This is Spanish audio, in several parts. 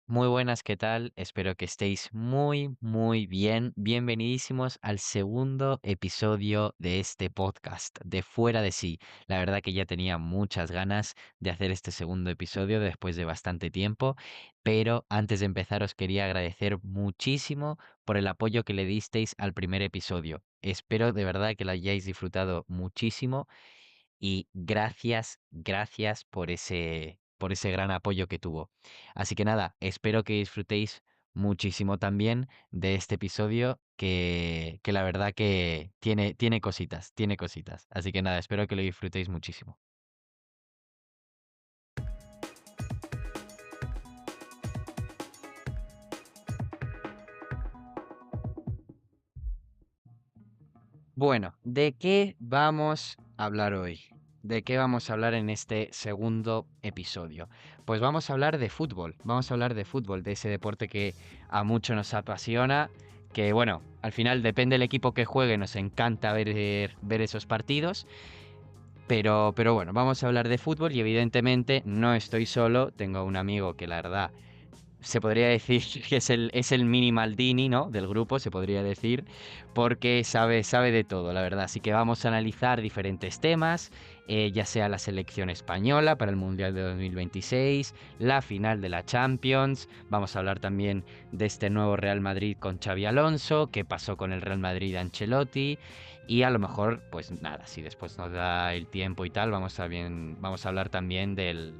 Muy buenas, ¿qué tal? Espero que estéis muy bien. Bienvenidísimos al segundo episodio de este podcast de Fuera de Sí. La verdad que ya tenía muchas ganas de hacer este segundo episodio después de bastante tiempo, pero antes de empezar os quería agradecer muchísimo por el apoyo que le disteis al primer episodio. Espero de verdad que lo hayáis disfrutado muchísimo y gracias por ese gran apoyo que tuvo. Así que nada, espero que disfrutéis muchísimo también de este episodio que la verdad que tiene cositas, tiene cositas. Así que nada, espero que lo disfrutéis muchísimo. Bueno, ¿de qué vamos a hablar hoy? ¿De qué vamos a hablar en este segundo episodio? Pues vamos a hablar de fútbol, vamos a hablar de fútbol, de ese deporte que a muchos nos apasiona, que bueno, al final depende del equipo que juegue, nos encanta ver esos partidos, pero bueno, vamos a hablar de fútbol y evidentemente no estoy solo, tengo un amigo que la verdad se podría decir que es el mini Maldini, ¿no? Del grupo, se podría decir, porque sabe de todo, la verdad. Así que vamos a analizar diferentes temas, ya sea la selección española para el Mundial de 2026, la final de la Champions, vamos a hablar también de este nuevo Real Madrid con Xavi Alonso, qué pasó con el Real Madrid de Ancelotti, y a lo mejor, pues nada, si después nos da el tiempo y tal, vamos a hablar también del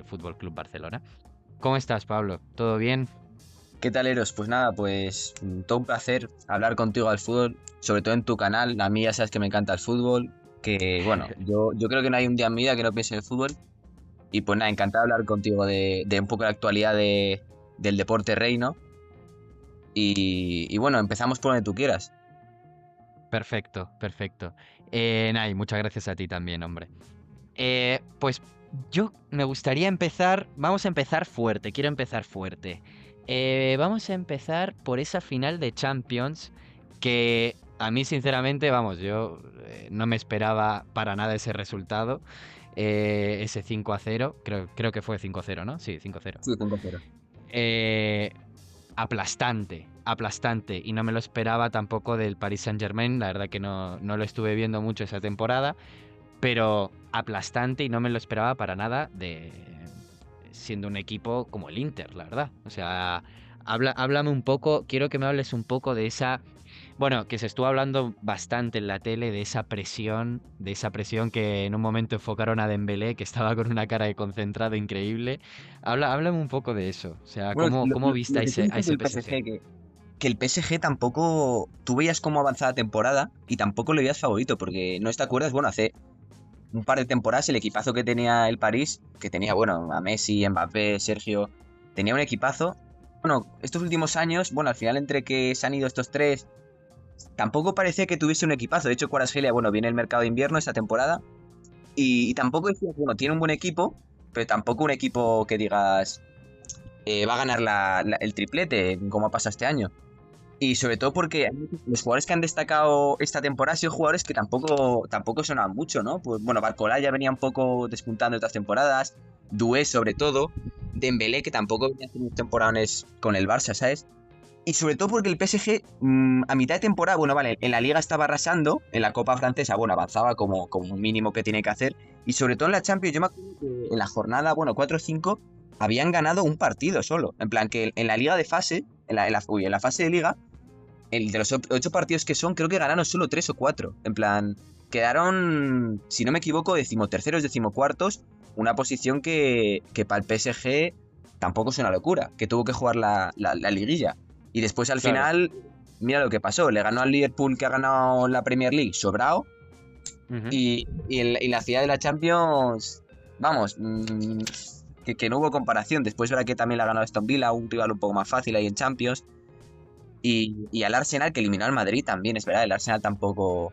Fútbol Club Barcelona. ¿Cómo estás, Pablo? ¿Todo bien? ¿Qué tal, Eros? Pues nada, todo un placer hablar contigo al fútbol, sobre todo en tu canal. A mí ya sabes que me encanta el fútbol, que bueno, yo creo que no hay un día en mi vida que no piense en el fútbol. Y pues nada, encantado de hablar contigo de un poco la actualidad del deporte rey, ¿no? Y bueno, empezamos por donde tú quieras. Perfecto, perfecto. Nada, y muchas gracias a ti también, hombre. Pues yo me gustaría empezar, vamos a empezar fuerte, quiero empezar fuerte. Vamos a empezar por esa final de Champions que a mí sinceramente, vamos, yo no me esperaba para nada ese resultado, ese 5-0, creo que fue 5-0, ¿no? Sí, 5-0. Sí, 5-0. Eh, aplastante. Y no me lo esperaba tampoco del Paris Saint-Germain. La verdad que no lo estuve viendo mucho esa temporada. Pero aplastante y no me lo esperaba para nada de siendo un equipo como el Inter, la verdad. O sea, háblame un poco, quiero que me hables un poco de esa, bueno, que se estuvo hablando bastante en la tele de esa presión que en un momento enfocaron a Dembélé, que estaba con una cara de concentrado increíble. Háblame un poco de eso. O sea, Bueno, ¿cómo viste lo que tú a dices ese del PSG? PSG, que el PSG tampoco. Tú veías cómo avanzaba la temporada y tampoco lo veías favorito, porque no te acuerdas, bueno, hace un par de temporadas el equipazo que tenía el París, que tenía, bueno, a Messi, Mbappé, Sergio, tenía un equipazo. Bueno, estos últimos años, bueno, al final entre que se han ido estos tres, tampoco parecía que tuviese un equipazo. De hecho, Kvaratskhelia, bueno, viene el mercado de invierno esta temporada y tampoco decías, bueno, tiene un buen equipo, pero tampoco un equipo que digas va a ganar el triplete, como ha pasado este año. Y sobre todo porque los jugadores que han destacado esta temporada han sido jugadores que tampoco sonaban mucho, ¿no? Pues bueno, Barcola ya venía un poco despuntando otras temporadas, Doué sobre todo, Dembélé que tampoco venía haciendo temporadas con el Barça, ¿sabes? Y sobre todo porque el PSG a mitad de temporada, bueno, vale, en la Liga estaba arrasando, en la Copa Francesa, bueno, avanzaba como un mínimo que tiene que hacer, y sobre todo en la Champions, yo me acuerdo que en la jornada, bueno, 4 o 5, habían ganado un partido solo. En plan, que en la Liga de fase, en la fase de Liga, el de los 8 partidos que son, creo que ganaron solo 3 o 4. En plan, quedaron, si no me equivoco, decimoterceros, decimocuartos. Una posición que para el PSG tampoco es una locura, que tuvo que jugar la liguilla. Y después al Claro. final, mira lo que pasó. Le ganó al Liverpool que ha ganado la Premier League sobrado. Ujú. Y la ciudad de la Champions, vamos, que no hubo comparación. Después verá que también la ha ganado Aston Villa, un rival un poco más fácil ahí en Champions. Y al Arsenal que eliminó al Madrid también, es verdad. El Arsenal tampoco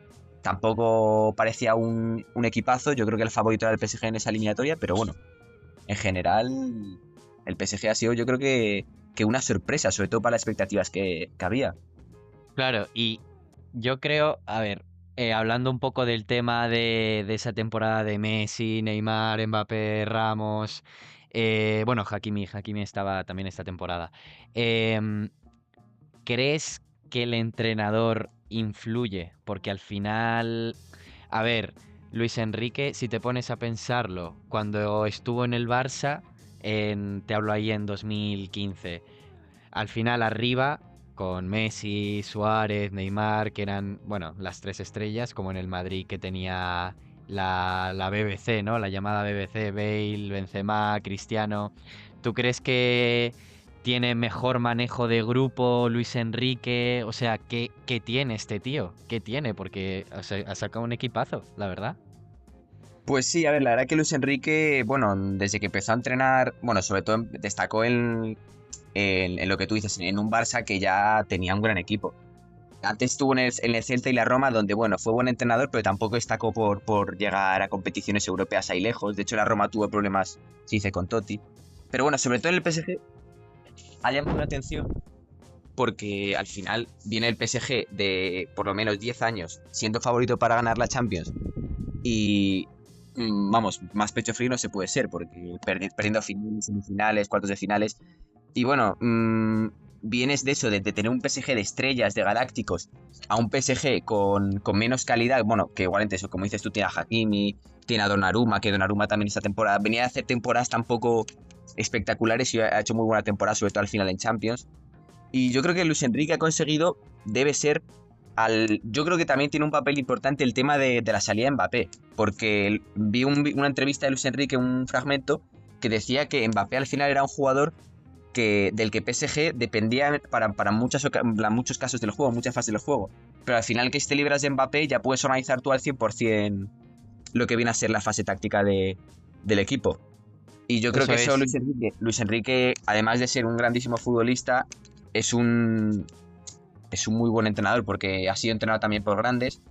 parecía un equipazo. Yo creo que el favorito era el PSG en esa eliminatoria, pero bueno, en general, el PSG ha sido, yo creo que una sorpresa, sobre todo para las expectativas que había. Claro, y yo creo, a ver, hablando un poco del tema de esa temporada de Messi, Neymar, Mbappé, Ramos, Bueno, Hakimi estaba también esta temporada. Em, ¿Crees que el entrenador influye? Porque al final, a ver, Luis Enrique, si te pones a pensarlo, cuando estuvo en el Barça, te hablo ahí en 2015, al final arriba, con Messi, Suárez, Neymar, que eran, bueno, las tres estrellas, como en el Madrid que tenía la BBC, ¿no? La llamada BBC, Bale, Benzema, Cristiano. ¿Tú crees que tiene mejor manejo de grupo Luis Enrique? O sea, ¿qué tiene este tío? ¿Qué tiene? Porque o sea, ha sacado un equipazo, la verdad. Pues sí, a ver, la verdad que Luis Enrique, bueno, desde que empezó a entrenar, bueno, sobre todo destacó en lo que tú dices, en un Barça que ya tenía un gran equipo. Antes estuvo en el Celta y la Roma, donde, bueno, fue buen entrenador, pero tampoco destacó por llegar a competiciones europeas ahí lejos. De hecho, la Roma tuvo problemas, se dice, con Totti. Pero bueno, sobre todo en el PSG, ha llamado la atención porque al final viene el PSG de por lo menos 10 años siendo favorito para ganar la Champions y vamos, más pecho frío no se puede ser porque perdiendo finales, semifinales, cuartos de finales y bueno, vienes de eso, de tener un PSG de estrellas, de galácticos, a un PSG con menos calidad, bueno, que igualmente eso, como dices tú, tiene a Hakimi, tiene a Donnarumma, que Donnarumma también esta temporada venía a hacer temporadas tampoco espectaculares y ha hecho muy buena temporada, sobre todo al final en Champions. Y yo creo que Luis Enrique ha conseguido, debe ser, yo creo que también tiene un papel importante el tema de la salida de Mbappé, porque vi una entrevista de Luis Enrique, un fragmento, que decía que Mbappé al final era un jugador del que PSG dependía para muchos casos del juego, muchas fases del juego. Pero al final que te libras de Mbappé ya puedes organizar tú al 100% lo que viene a ser la fase táctica del equipo. Y yo creo que Eso eso es. Luis Enrique, además de ser un grandísimo futbolista, es un, es un muy buen entrenador porque ha sido entrenado también por grandes.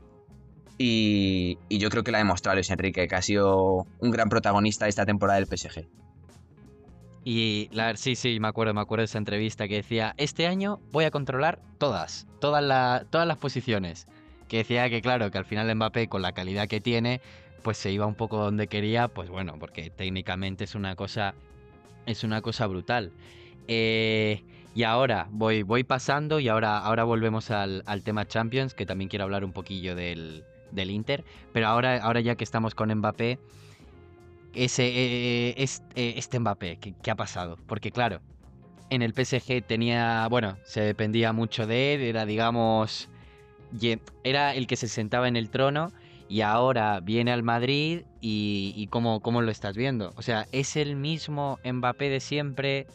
Y yo creo que lo ha demostrado Luis Enrique, que ha sido un gran protagonista de esta temporada del PSG. Y sí, sí, me acuerdo de esa entrevista que decía, este año voy a controlar todas las posiciones. Que decía que claro, que al final Mbappé con la calidad que tiene, pues se iba un poco donde quería, pues bueno, porque técnicamente es una cosa brutal. Eh, y ahora voy pasando y ahora volvemos al tema Champions, que también quiero hablar un poquillo del Inter, pero ahora ya que estamos con Mbappé, este Mbappé, ¿qué ha pasado? Porque claro, en el PSG tenía, bueno, se dependía mucho de él, era digamos, era el que se sentaba en el trono y ahora viene al Madrid y ¿cómo lo estás viendo? O sea, ¿es el mismo Mbappé de siempre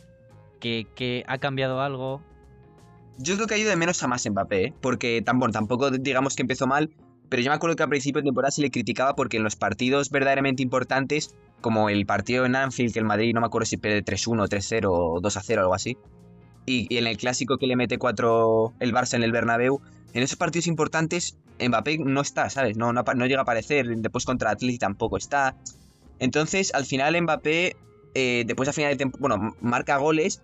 que ha cambiado algo? Yo creo que ha ido de menos a más Mbappé, ¿eh? Porque bueno, tampoco digamos que empezó mal, pero yo me acuerdo que a principio de temporada se le criticaba porque en los partidos verdaderamente importantes, como el partido en Anfield, que el Madrid no me acuerdo si pierde 3-1, 3-0 o 2-0, algo así, y en el clásico que le mete 4 el Barça en el Bernabéu, en esos partidos importantes Mbappé no está, ¿sabes? No llega a aparecer, después contra Atleti tampoco está. Entonces, al final Mbappé, después a final de temporada, bueno, marca goles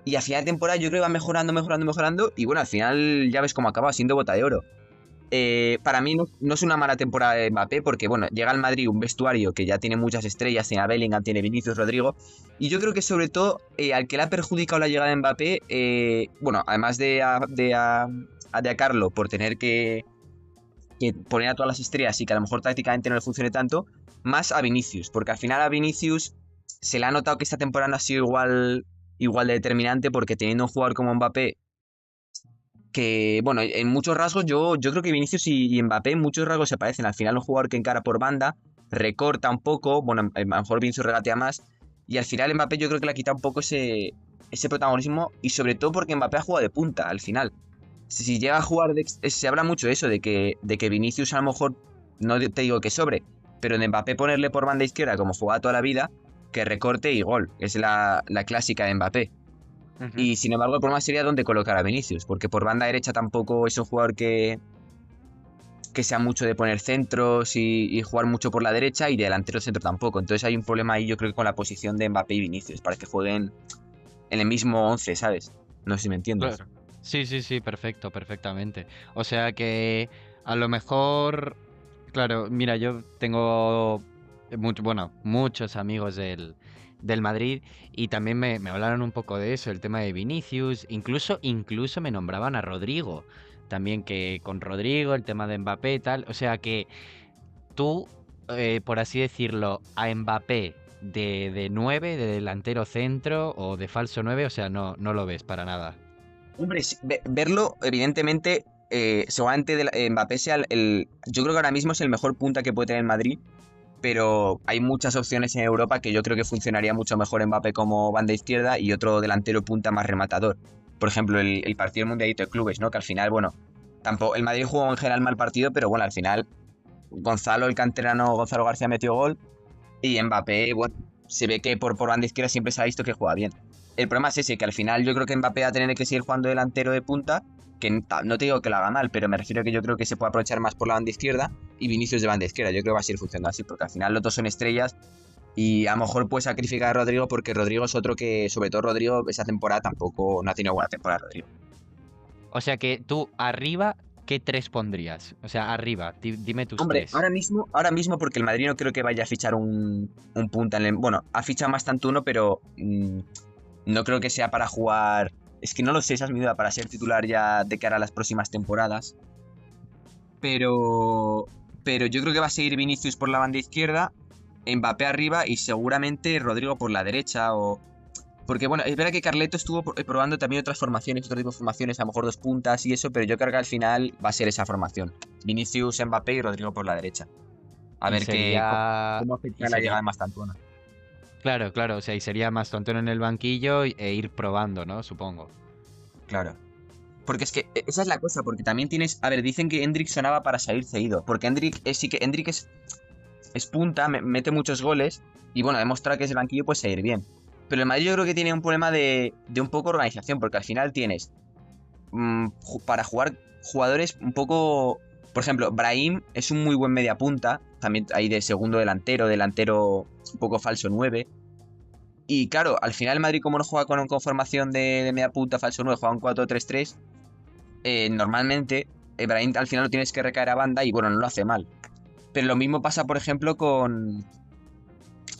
y a final de temporada yo creo que va mejorando, mejorando, mejorando. Y bueno, al final ya ves cómo acaba siendo bota de oro. Para mí no es una mala temporada de Mbappé porque, bueno, llega al Madrid un vestuario que ya tiene muchas estrellas, tiene a Bellingham, tiene Vinicius, Rodrigo. Y yo creo que sobre todo al que le ha perjudicado la llegada de Mbappé, bueno, además de a Carlo por tener que poner a todas las estrellas y que a lo mejor tácticamente no le funcione tanto, más a Vinicius, porque al final a Vinicius se le ha notado que esta temporada no ha sido igual de determinante porque teniendo un jugador como Mbappé que, bueno, en muchos rasgos yo creo que Vinicius y Mbappé en muchos rasgos se parecen. Al final un jugador que encara por banda, recorta un poco, bueno, a lo mejor Vinicius regatea más, y al final Mbappé yo creo que le ha quitado un poco ese protagonismo, y sobre todo porque Mbappé ha jugado de punta al final. Si llega a jugar, se habla mucho de eso, de que Vinicius a lo mejor, no te digo que sobre, pero de Mbappé ponerle por banda izquierda como jugaba toda la vida, que recorte y gol, es la clásica de Mbappé. Ujú. Y sin embargo, el problema sería dónde colocar a Vinicius, porque por banda derecha tampoco es un jugador que sea mucho de poner centros y jugar mucho por la derecha, y de delantero centro tampoco. Entonces hay un problema ahí, yo creo que con la posición de Mbappé y Vinicius, para que jueguen en el mismo 11, ¿sabes? No sé si me entiendes. Claro. Sí, sí, sí, perfecto, perfectamente. O sea que a lo mejor, claro, mira, yo tengo bueno, muchos amigos del Madrid y también me hablaron un poco de eso, el tema de Vinicius, incluso me nombraban a Rodrigo, también que con Rodrigo, el tema de Mbappé y tal, o sea que tú, por así decirlo, a Mbappé de 9, de delantero centro o de falso 9, o sea, no lo ves para nada. Hombre, sí, verlo, evidentemente, seguramente Mbappé sea yo creo que ahora mismo es el mejor punta que puede tener el Madrid, pero hay muchas opciones en Europa que yo creo que funcionaría mucho mejor Mbappé como banda izquierda y otro delantero punta más rematador. Por ejemplo, el partido del Mundialito de Clubes, ¿no? Que al final, bueno, tampoco el Madrid jugó en general mal partido, pero bueno, al final Gonzalo, el canterano Gonzalo García metió gol y Mbappé, bueno, se ve que por banda izquierda siempre se ha visto que juega bien. El problema es ese, que al final yo creo que Mbappé va a tener que seguir jugando delantero de punta, que no te digo que lo haga mal, pero me refiero a que yo creo que se puede aprovechar más por la banda izquierda y Vinicius de banda izquierda. Yo creo que va a seguir funcionando así, porque al final los dos son estrellas y a lo mejor puede sacrificar a Rodrigo porque Rodrigo es otro que, sobre todo Rodrigo, esa temporada tampoco no ha tenido buena temporada Rodrigo. O sea que tú arriba, ¿qué tres pondrías? O sea, arriba, dime tus Hombre, tres. ahora mismo porque el Madrid no creo que vaya a fichar un punta en el... Bueno, ha fichado más tanto uno, pero no creo que sea para jugar. Es que no lo sé, esa es mi duda, para ser titular ya de cara a las próximas temporadas. Pero. Pero yo creo que va a seguir Vinicius por la banda izquierda, Mbappé arriba y seguramente Rodrigo por la derecha. Porque bueno, es verdad que Carleto estuvo probando también otras formaciones, otro tipo de formaciones, a lo mejor dos puntas y eso, pero yo creo que al final va a ser esa formación. Vinicius, Mbappé y Rodrigo por la derecha. A Y ver qué, sería... cómo Y afecta la sería... llegada de Mastantuono. Claro, claro, o sea, y sería más tontón en el banquillo e ir probando, ¿no? Supongo. Claro. Porque es que esa es la cosa, porque también tienes. A ver, dicen que Hendrik sonaba para salir cedido. Porque sí que Hendrik es punta, mete muchos goles. Y bueno, demostrar que es el banquillo puede seguir bien. Pero el Madrid yo creo que tiene un problema de un poco organización. Porque al final tienes. Para jugar jugadores un poco. Por ejemplo, Brahim es un muy buen mediapunta. También hay de segundo delantero un poco falso 9. Y claro, al final el Madrid, como no juega con formación de media punta falso 9, juega un 4-3-3. Normalmente Brahim al final lo tienes que recaer a banda y bueno, no lo hace mal. Pero lo mismo pasa, por ejemplo, con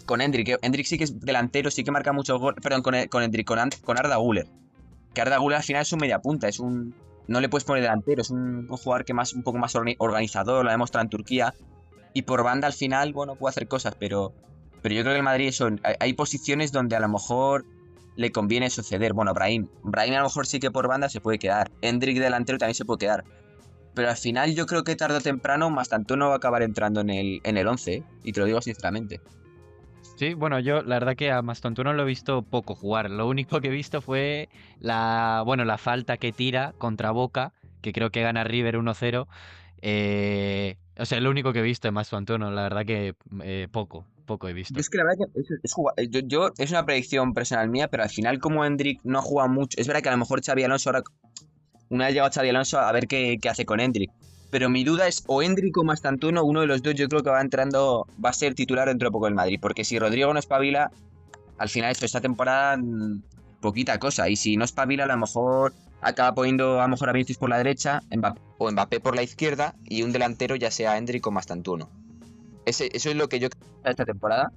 Endrick. Endrick sí que es delantero, sí que marca muchos goles. Perdón, con Endrick, con Arda Güler. Que Arda Güler al final es un mediapunta, es un. No le puedes poner delantero, es un jugador que un poco más organizador, lo ha demostrado en Turquía. Y por banda al final, bueno, puede hacer cosas, pero yo creo que el Madrid hay posiciones donde a lo mejor le conviene suceder. Bueno, Brahim a lo mejor sí que por banda se puede quedar. Endrick delantero también se puede quedar. Pero al final yo creo que tarde o temprano Mastantuono va a acabar entrando en el 11, ¿eh? Y te lo digo sinceramente. Sí, bueno, yo la verdad que a Mastontuno lo he visto poco jugar. Lo único que he visto fue la falta que tira contra Boca, que creo que gana River 1-0. O sea, lo único que he visto de Mastontuno, la verdad que poco he Yo visto. es que la verdad que es una predicción personal mía, pero al final como Endrick no juega mucho, es verdad que a lo mejor Xavi Alonso ahora, una vez llegado Xavi Alonso a ver qué hace con Endrick. Pero mi duda es o Endrick o Mastantuono, uno de los dos yo creo que va a ser titular dentro de poco del Madrid, porque si Rodrigo no espabila, al final esta temporada poquita cosa. Y si no espabila, a lo mejor acaba poniendo a lo mejor a Vinicius por la derecha o Mbappé por la izquierda y un delantero ya sea Endrick o Mastantuono. Eso es lo que yo creo esta temporada.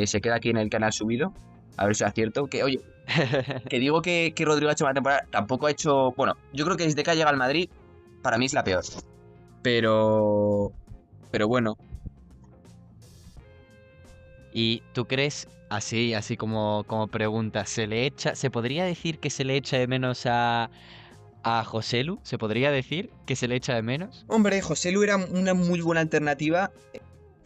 Se queda aquí en el canal subido. A ver si es cierto. Que, oye, que digo que Rodrigo ha hecho una temporada. Tampoco ha hecho. Bueno, yo creo que desde que ha llegado al Madrid, para mí es la peor. Pero. Pero bueno. ¿Y tú crees, así como pregunta, se podría decir que se le echa de menos a Joselu? ¿Se podría decir que se le echa de menos? Hombre, José Lu era una muy buena alternativa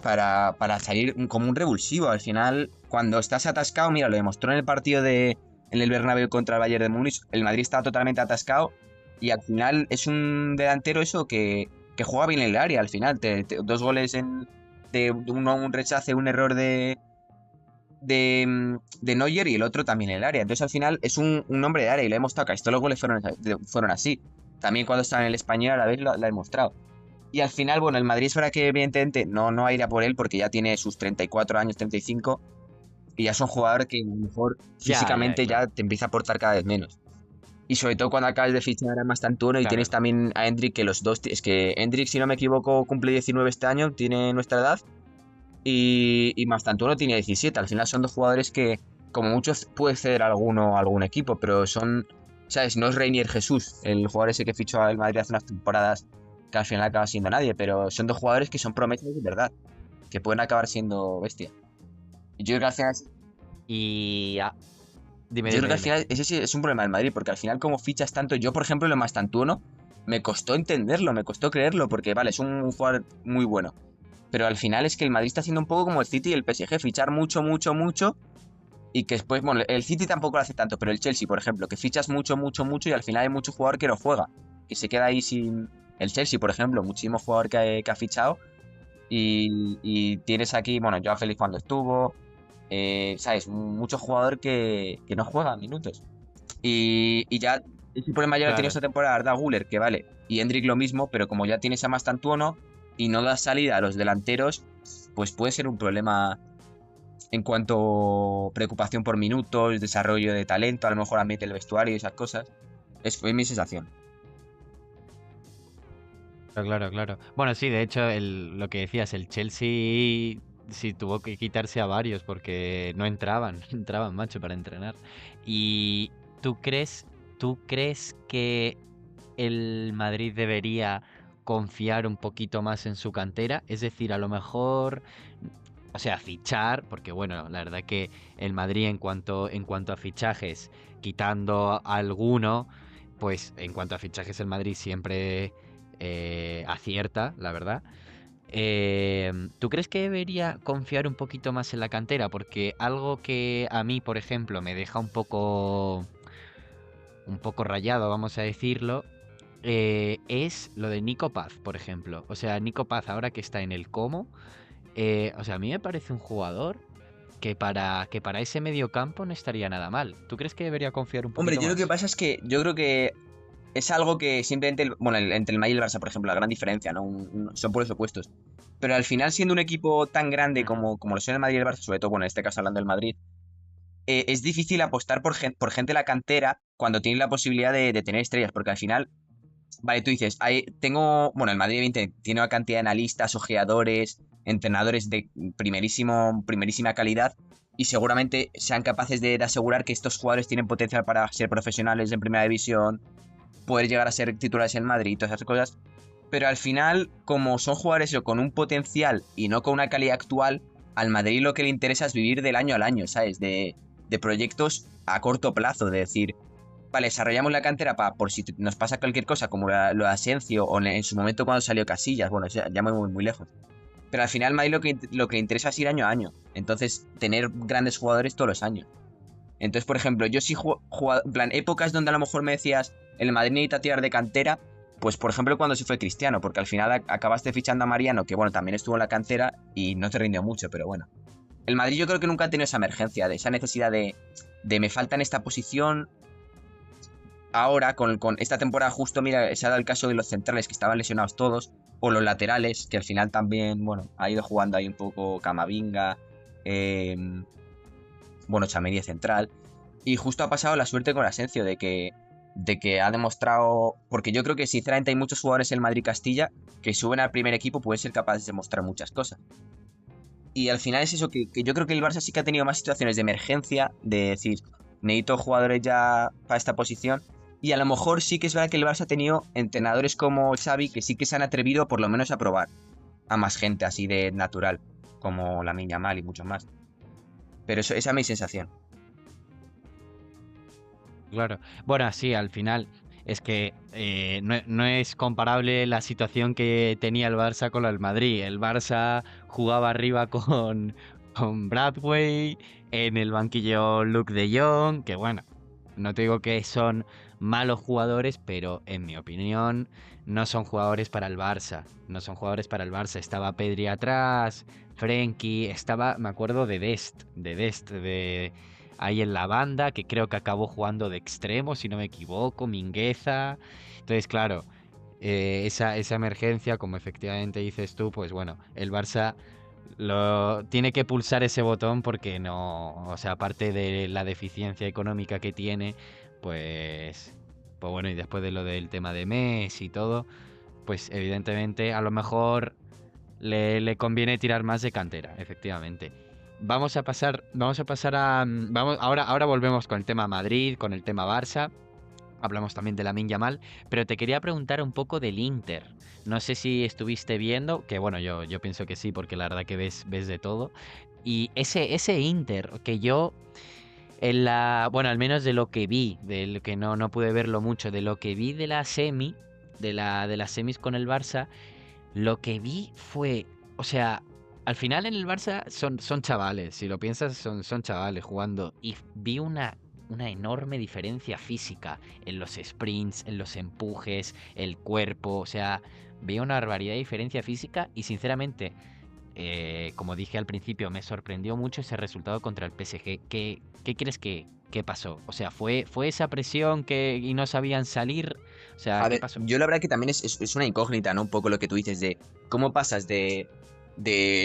para salir como un revulsivo. Al final, cuando estás atascado, mira, lo demostró en el partido en el Bernabéu contra el Bayern de Múnich. El Madrid estaba totalmente atascado y al final es un delantero eso que juega bien en el área. Al final, dos goles de un rechace, un error de Neuer y el otro también en el área. Entonces al final es un hombre de área y lo hemos tocado. Todos los goles fueron así. También cuando estaba en el Español a la vez lo ha demostrado. Y al final, bueno, el Madrid es verdad que evidentemente no va a ir a por él porque ya tiene sus 34 años, 35, y ya es un jugador que a lo mejor Ya, físicamente claro. ya te empieza a aportar cada vez menos. Y sobre todo cuando acabas de fichar a Mastantuono y tienes Claro. también a Endrick, que los dos... Es que Endrick, si no me equivoco, cumple 19 este año, tiene nuestra edad, y Mastantuono tiene 17. Al final son dos jugadores como muchos puede ceder alguno a algún equipo, pero son, ¿sabes? No es Reinier Jesús, el jugador ese que fichó al Madrid hace unas temporadas que al final acaba siendo nadie, pero son dos jugadores que son promesas de verdad, que pueden acabar siendo bestia. Y yo creo que al final, Y... dime, yo creo dime, que al dime. final ese sí es un problema del Madrid, porque al final como fichas tanto, yo por ejemplo lo Mastantuono, me costó entenderlo, me costó creerlo, porque vale, es un jugador muy bueno, pero al final es que el Madrid está haciendo un poco como el City y el PSG, fichar mucho, mucho, mucho, y que después, bueno, el City tampoco lo hace tanto, pero el Chelsea, por ejemplo, que fichas mucho, mucho, mucho y al final hay mucho jugador que no juega, que se queda ahí sin... El Chelsea, por ejemplo, muchísimo jugador que ha fichado y tienes aquí, bueno, Joao Félix cuando estuvo, ¿sabes? Mucho jugador que no juega minutos. Y ya, ese problema ya lo ha tenido Claro. esta temporada Arda Güler, que vale, y Endrick lo mismo, pero como ya tienes a Mastantuono y no das salida a los delanteros, pues puede ser un problema en cuanto a preocupación por minutos, desarrollo de talento, a lo mejor ambiente del vestuario y esas cosas. Fue mi sensación. Claro, claro, claro. Bueno, sí, de hecho, lo que decías, el Chelsea sí tuvo que quitarse a varios porque no entraban, no entraban, macho, para entrenar. ¿Y tú crees, tú crees que el Madrid debería confiar un poquito más en su cantera? Es decir, a lo mejor, o sea, fichar, porque bueno, la verdad que el Madrid en cuanto a fichajes, quitando alguno, pues en cuanto a fichajes el Madrid siempre acierta, la verdad. ¿Tú crees que debería confiar un poquito más en la cantera? Porque algo que a mí, por ejemplo, me deja un poco rayado, vamos a decirlo, es lo de Nico Paz, por ejemplo. O sea, Nico Paz ahora que está en el Como, o sea, a mí me parece un jugador que para ese medio campo no estaría nada mal. ¿Tú crees que debería confiar un Hombre, poquito yo lo que más? pasa es que yo creo que es algo que simplemente, bueno, entre el Madrid y el Barça, por ejemplo, la gran diferencia, ¿no? Son por los opuestos. Pero al final, siendo un equipo tan grande Ujú. como lo son el Madrid y el Barça, sobre todo, bueno, en este caso hablando del Madrid, es difícil apostar por gente de la cantera cuando tienes la posibilidad de tener estrellas, porque al final, vale, tú dices, bueno, el Madrid evidentemente tiene una cantidad de analistas, ojeadores, entrenadores de primerísima calidad y seguramente sean capaces de asegurar que estos jugadores tienen potencial para ser profesionales en primera división, poder llegar a ser titulares en Madrid y todas esas cosas. Pero al final, como son jugadores con un potencial y no con una calidad actual, al Madrid lo que le interesa es vivir del año al año, ¿sabes? De proyectos a corto plazo, de decir, vale, desarrollamos la cantera para por si nos pasa cualquier cosa, como lo de Asensio o en su momento cuando salió Casillas, bueno, ya muy lejos. Pero al final, Madrid lo que le interesa es ir año a año. Entonces, tener grandes jugadores todos los años. Entonces, por ejemplo, yo sí jugado, en plan, épocas donde a lo mejor me decías, el Madrid necesita tirar de cantera, pues por ejemplo cuando se fue Cristiano, porque al final acabaste fichando a Mariano, que bueno, también estuvo en la cantera y no te rindió mucho, pero bueno. El Madrid yo creo que nunca ha tenido esa emergencia, de esa necesidad de me falta en esta posición. Ahora, con esta temporada justo, mira, se ha dado el caso de los centrales que estaban lesionados todos, o los laterales, que al final también, bueno, ha ido jugando ahí un poco Camavinga, eh, bueno, Tchouaméni central. Y justo ha pasado la suerte con Asensio de que ha demostrado. Porque yo creo que sinceramente hay muchos jugadores en Madrid-Castilla que suben al primer equipo, pueden ser capaces de mostrar muchas cosas. Y al final es eso, que yo creo que el Barça sí que ha tenido más situaciones de emergencia, de decir, necesito jugadores ya para esta posición. Y a lo mejor sí que es verdad que el Barça ha tenido entrenadores como Xavi que sí que se han atrevido por lo menos a probar a más gente así de natural, como la Yamal y muchos más. Pero esa es mi sensación. Claro. Bueno, sí, al final es que no es comparable la situación que tenía el Barça con la del Madrid. El Barça jugaba arriba con Bradway, en el banquillo Luke de Jong, que bueno, no te digo que son malos jugadores, pero en mi opinión no son jugadores para el Barça. No son jugadores para el Barça. Estaba Pedri atrás, Frenkie, me acuerdo de Dest, ahí en la banda, que creo que acabó jugando de extremo, si no me equivoco, Mingueza. Entonces, claro, esa emergencia, como efectivamente dices tú, pues bueno, el Barça tiene que pulsar ese botón porque no, o sea, aparte de la deficiencia económica que tiene, pues bueno, y después de lo del tema de Messi y todo, pues evidentemente a lo mejor le conviene tirar más de cantera, efectivamente. vamos a pasar a, ahora volvemos con el tema Madrid, con el tema Barça. Hablamos también de Lamine Yamal, pero te quería preguntar un poco del Inter. No sé si estuviste viendo, que bueno, yo pienso que sí, porque la verdad que ves de todo. Y ese Inter, que yo, bueno, al menos de lo que vi, de lo que no pude verlo mucho, de lo que vi de la semi, de las semis con el Barça, lo que vi fue, o sea, al final en el Barça son chavales, si lo piensas, son chavales jugando. Y vi una enorme diferencia física en los sprints, en los empujes, el cuerpo, o sea, vi una barbaridad de diferencia física y sinceramente, como dije al principio, me sorprendió mucho ese resultado contra el PSG. ¿Qué crees que pasó? O sea, ¿fue esa presión y no sabían salir? O sea, A ¿qué ver, pasó? yo la verdad que también es una incógnita, ¿no? Un poco lo que tú dices de cómo pasas de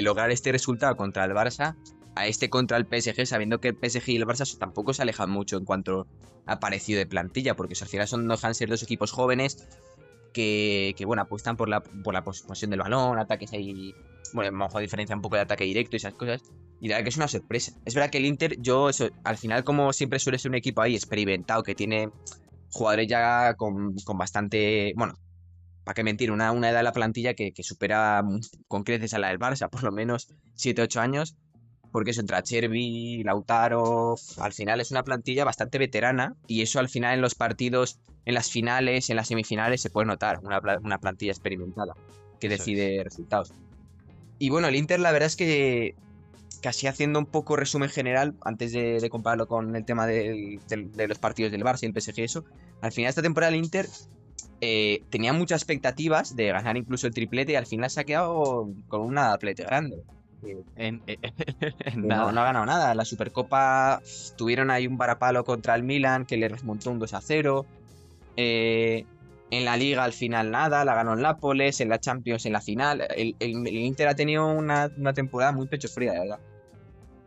lograr este resultado contra el Barça a este contra el PSG, sabiendo que el PSG y el Barça tampoco se alejan mucho en cuanto a parecido de plantilla, porque al final no dejan de ser dos equipos jóvenes bueno, apuestan por la posesión del balón, ataques ahí, bueno, a lo mejor diferencia un poco de ataque directo y esas cosas. Y la verdad que es una sorpresa. Es verdad que el Inter, al final, como siempre suele ser un equipo ahí experimentado, que tiene jugadores ya con bastante, bueno, para qué mentir, una edad de la plantilla que supera con creces a la del Barça, por lo menos 7 8 años, porque eso entra Chervi, Lautaro, al final es una plantilla bastante veterana y eso al final en los partidos, en las finales, en las semifinales se puede notar, una plantilla experimentada que Eso es. decide resultados. Y bueno, el Inter la verdad es que casi haciendo un poco resumen general, antes de compararlo con el tema de los partidos del Barça y el PSG y eso, al final esta temporada el Inter tenía muchas expectativas de ganar incluso el triplete y al final se ha quedado con un triplete grande. Eh, En, en no ha nada. ganado nada. La Supercopa tuvieron ahí un varapalo contra el Milan que le remontó un 2-0. Eh, en la Liga al final nada, la ganó el Nápoles. En la Champions en la final. El Inter ha tenido una temporada muy pecho fría, de verdad.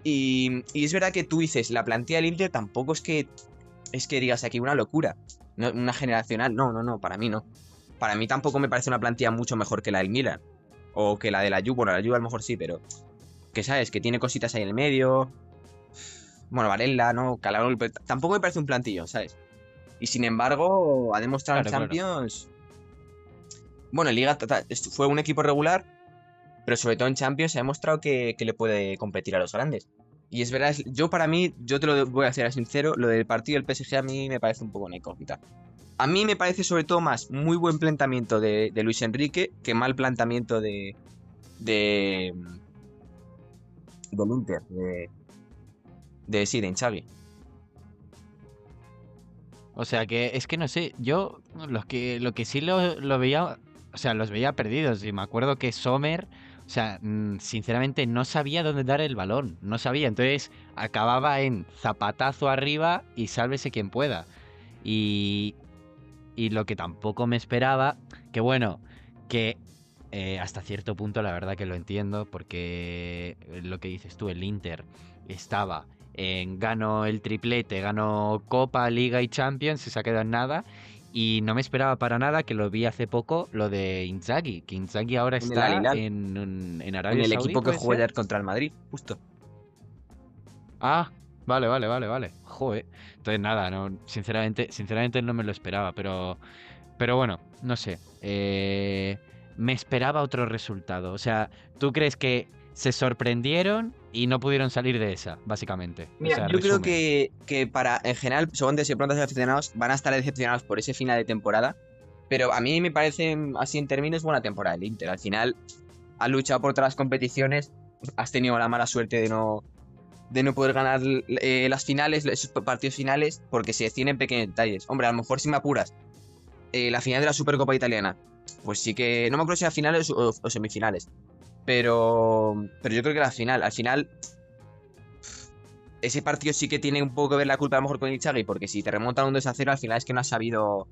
Y es verdad que tú dices, la plantilla del Inter tampoco es que digas aquí una locura. Una generacional, no, para mí no. Para mí tampoco me parece una plantilla mucho mejor que la del Milan. O que la de la Juve. Bueno, la Juve a lo mejor sí, pero que sabes, que tiene cositas ahí en el medio. Bueno, Varela, ¿no? Calabro, pero tampoco me parece un plantillo, ¿sabes? Y sin embargo, ha demostrado en Claro, claro. Champions. Bueno, en Liga fue un equipo regular, pero sobre todo en Champions se ha demostrado que le puede competir a los grandes. Y es verdad, yo para mí, yo te lo voy a hacer sincero, lo del partido del PSG a mí me parece un poco una incógnita. A mí me parece sobre todo más muy buen planteamiento de Luis Enrique que mal planteamiento de del Inter, sí, de Inzaghi. O sea que es que no sé, yo lo que sí lo veía, o sea, los veía perdidos y me acuerdo que Sommer, o sea, sinceramente no sabía dónde dar el balón, no sabía, entonces acababa en zapatazo arriba y sálvese quien pueda. Y, y lo que tampoco me esperaba, que bueno, que hasta cierto punto la verdad que lo entiendo, porque lo que dices tú, el Inter estaba en gano el triplete, gano Copa, Liga y Champions, y se ha quedado en nada. Y no me esperaba para nada, que lo vi hace poco, lo de Inzaghi, que Inzaghi ahora En el está Al-Hilal, en en Arabia el Saudí, equipo que ¿puede jugó ser? ayer contra el Madrid, justo. Ah, vale, vale, vale, vale. Joder. Entonces nada, no, sinceramente no me lo esperaba, pero bueno, no sé. Me esperaba otro resultado. O sea, ¿tú crees que se sorprendieron y no pudieron salir de esa, básicamente? O Mira, sea, yo creo resumen. que para, en general, según se pronto los aficionados, van a estar decepcionados por ese final de temporada. Pero a mí me parece, así en términos, buena temporada el Inter. Al final, has luchado por todas las competiciones, has tenido la mala suerte de no poder ganar las finales, esos partidos finales, porque se deciden en pequeños detalles. Hombre, a lo mejor si me apuras, la final de la Supercopa Italiana, pues sí que, no me acuerdo si era finales o semifinales, pero yo creo que la final, al final, ese partido sí que tiene un poco que ver la culpa a lo mejor con Inzaghi, porque si te remontan un 2-0, al final es que no has sabido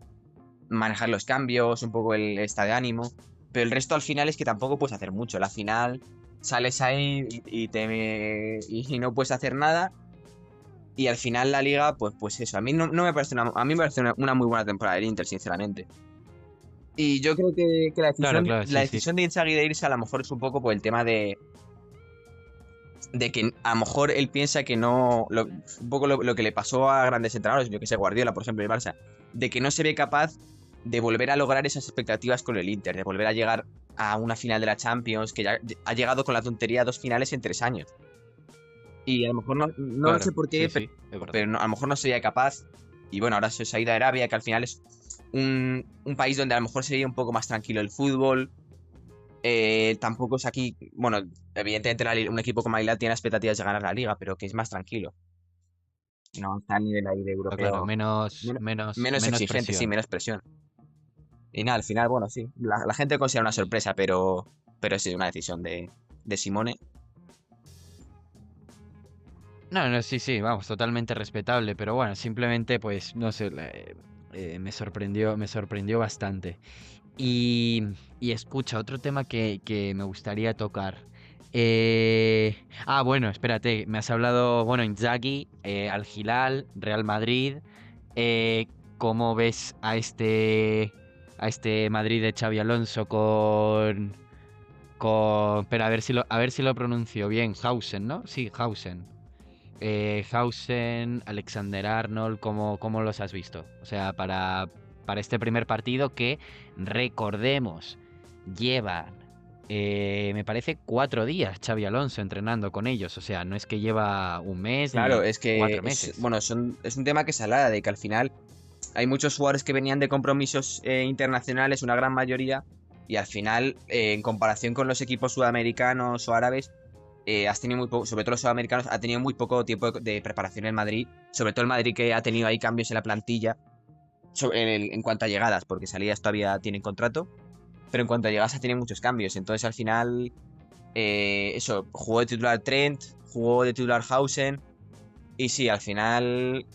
manejar los cambios, un poco el estado de ánimo. Pero el resto al final es que tampoco puedes hacer mucho. La final sales ahí y no puedes hacer nada. Y al final la liga, pues eso. A mí no me parece a mí me parece una muy buena temporada del Inter, sinceramente. Y yo creo que la Claro, decisión, claro, la sí, sí. decisión de Inzaghi de irse a lo mejor es un poco por el tema de que a lo mejor él piensa que no. Un poco lo que le pasó a grandes entrenadores, yo que sé, Guardiola, por ejemplo, el Barça, de que no se ve capaz de volver a lograr esas expectativas con el Inter, de volver a llegar a una final de la Champions, que ya ha llegado con la tontería a 2 finales en 3 años. Y a lo mejor no sé Claro, por sí, qué, sí, es verdad. pero a lo mejor no sería capaz. Y bueno, ahora se ha ido a Arabia, que al final es un país donde a lo mejor sería un poco más tranquilo el fútbol. Tampoco es aquí, bueno, evidentemente un equipo como Al tiene expectativas de ganar la liga, pero que es más tranquilo. No está a nivel ahí de Claro, europeo. menos, Menos, menos, menos menos exigente, sí, presión. menos presión. Y nada, al final, bueno, sí. La gente considera una sorpresa, pero sí, una decisión de Simone. No, no, sí, sí, vamos, totalmente respetable, pero bueno, simplemente pues, no sé, me sorprendió bastante. Y, y escucha, otro tema que me gustaría tocar. Bueno, espérate, me has hablado, bueno, Inzaghi, Al Hilal, Real Madrid. eh, ¿Cómo ves a este Madrid de Xavi Alonso pero a ver si lo pronuncio bien, Hausen, ¿no? Sí, Hausen. Hausen, Alexander Arnold, ¿cómo los has visto? O sea, para este primer partido que, recordemos, llevan, me parece, 4 días Xavi Alonso entrenando con ellos. O sea, no es que lleva un mes Claro, ni es que 4 meses. bueno, es un tema que se habla de que al final hay muchos jugadores que venían de compromisos internacionales, una gran mayoría, y al final, en comparación con los equipos sudamericanos o árabes, has tenido muy poco, sobre todo los sudamericanos, ha tenido muy poco tiempo de preparación en Madrid, sobre todo el Madrid que ha tenido ahí cambios en la plantilla en cuanto a llegadas, porque salidas todavía tienen contrato, pero en cuanto a llegadas ha tenido muchos cambios, entonces al final, eso, jugó de titular Trent, jugó de titular Hausen, y sí, al final,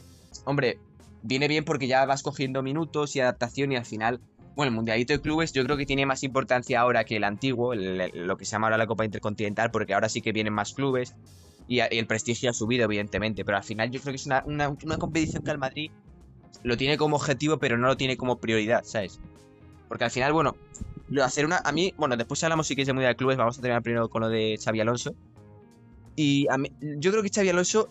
hombre, viene bien porque ya vas cogiendo minutos y adaptación y al final, bueno, el Mundialito de Clubes yo creo que tiene más importancia ahora que el antiguo, lo que se llama ahora la Copa Intercontinental, porque ahora sí que vienen más clubes y el prestigio ha subido, evidentemente, pero al final yo creo que es una competición que al Madrid lo tiene como objetivo, pero no lo tiene como prioridad, ¿sabes? Porque al final, bueno, a mí, bueno, después hablamos si quieres de Mundial de Clubes, vamos a terminar primero con lo de Xavi Alonso. Y yo creo que Xavi Alonso,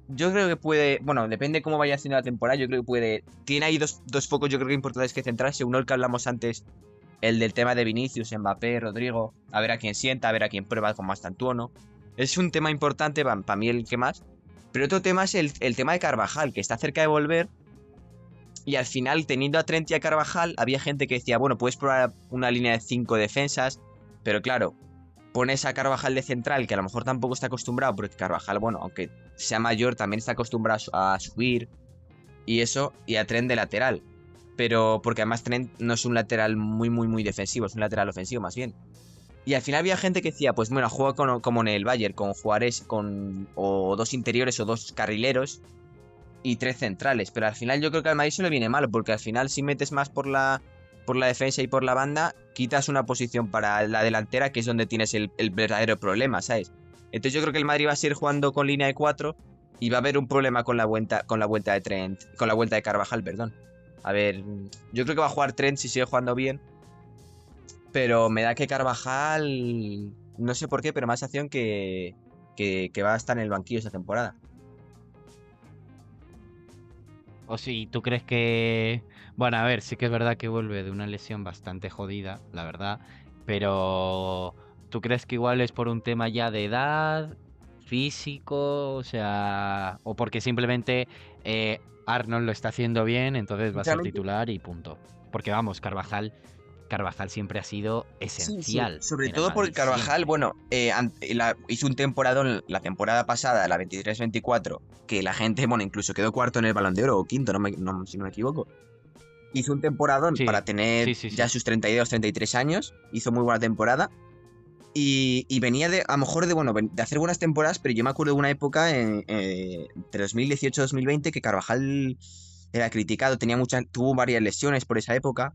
yo creo que puede, bueno, depende cómo vaya haciendo la temporada, yo creo que puede, tiene ahí dos focos yo creo que importantes que centrarse, uno el que hablamos antes, el del tema de Vinicius, Mbappé, Rodrigo, a ver a quién sienta, a ver a quién prueba con más tantuono. Es un tema importante, para mí el que más. Pero otro tema es el tema de Carvajal, que está cerca de volver. Y al final, teniendo a Trent y a Carvajal, había gente que decía, bueno, puedes probar una línea de 5 defensas. Pero claro, pones a Carvajal de central, que a lo mejor tampoco está acostumbrado, porque Carvajal, bueno, aunque sea mayor, también está acostumbrado a subir y eso, y a Trent de lateral. Pero porque además Trent no es un lateral muy, muy, muy defensivo, es un lateral ofensivo más bien. Y al final había gente que decía, pues bueno, juega como en el Bayern, con Juárez, o dos interiores o dos carrileros y tres centrales. Pero al final yo creo que al Madrid se le viene mal, porque al final si metes más por la defensa y por la banda, quitas una posición para la delantera, que es donde tienes el verdadero problema, ¿sabes? Entonces yo creo que el Madrid va a seguir jugando con línea de 4 y va a haber un problema con la vuelta de Trent, con la vuelta de Carvajal, perdón. A ver, yo creo que va a jugar Trent si sigue jugando bien, pero me da que Carvajal, no sé por qué, pero más acción que va a estar en el banquillo esta temporada. O si tú crees que... Bueno, a ver, sí que es verdad que vuelve de una lesión bastante jodida, la verdad. Pero ¿tú crees que igual es por un tema ya de edad, físico, o sea... o porque simplemente Arnold lo está haciendo bien, entonces va a ser Sinceramente, titular y punto? Porque vamos, Carvajal siempre ha sido sí, esencial sobre en el todo porque Madrid, Carvajal, siempre. bueno, hizo un temporada la temporada pasada, la 23-24, que la gente, bueno, incluso quedó cuarto en el Balón de Oro o quinto, si no me equivoco. Hizo un temporadón para Sí, tener sí, sí, ya sí. sus 32, 33 años, hizo muy buena temporada y venía a lo mejor bueno, de hacer buenas temporadas, pero yo me acuerdo de una época entre 2018 y 2020 que Carvajal era criticado, tuvo varias lesiones por esa época.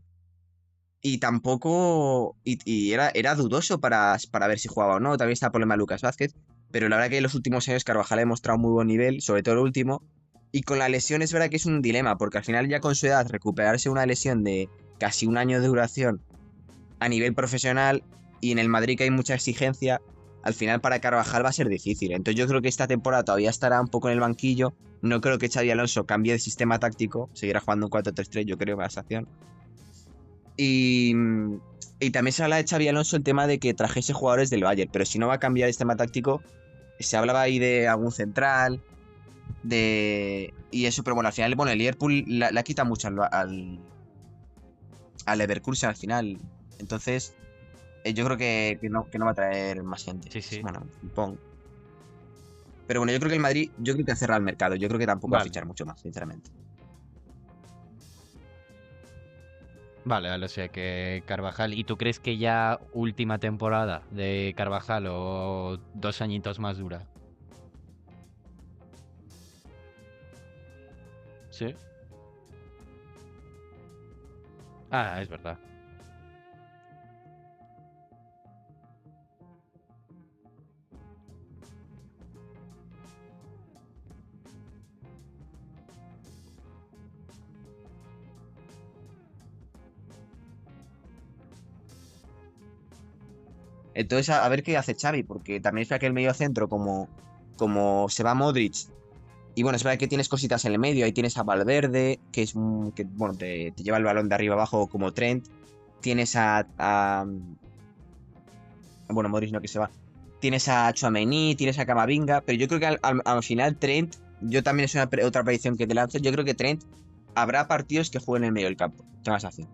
Y tampoco. Y era dudoso para ver si jugaba o no. También está el problema de Lucas Vázquez. Pero la verdad que en los últimos años Carvajal ha demostrado muy buen nivel, sobre todo el último. Y con la lesión es verdad que es un dilema, porque al final ya con su edad recuperarse una lesión de casi un año de duración a nivel profesional y en el Madrid que hay mucha exigencia, al final para Carvajal va a ser difícil. Entonces yo creo que esta temporada todavía estará un poco en el banquillo. No creo que Xabi Alonso cambie de sistema táctico, seguirá jugando un 4-3-3, yo creo, más acción. Y, y también se habla de Xabi Alonso el tema de que trajese jugadores del Bayern, pero si no va a cambiar el sistema táctico, se hablaba ahí de algún central, y eso, pero bueno, al final, bueno, el Liverpool la quita mucho al Leverkusen al final. Entonces, yo creo que no va a traer más gente. Sí, sí. Bueno, supongo. Pero bueno, yo creo que el Madrid, yo creo que ha cerrado el mercado. Yo creo que tampoco va a Vale. fichar mucho más, sinceramente. Vale, vale, o sea que Carvajal. ¿Y tú crees que ya última temporada de Carvajal o 2 añitos más dura? Sí. Ah, es verdad. Entonces, a ver qué hace Xavi, porque también es verdad que el medio centro, como se va Modric, y bueno, es verdad que tienes cositas en el medio, ahí tienes a Valverde, que es que bueno, te lleva el balón de arriba abajo como Trent, tienes bueno, Modric no que se va, tienes a Tchouaméni, tienes a Camavinga, pero yo creo que al final Trent, yo también es otra predicción que te lanzo, yo creo que Trent habrá partidos que jueguen en el medio del campo, tengo la sensación.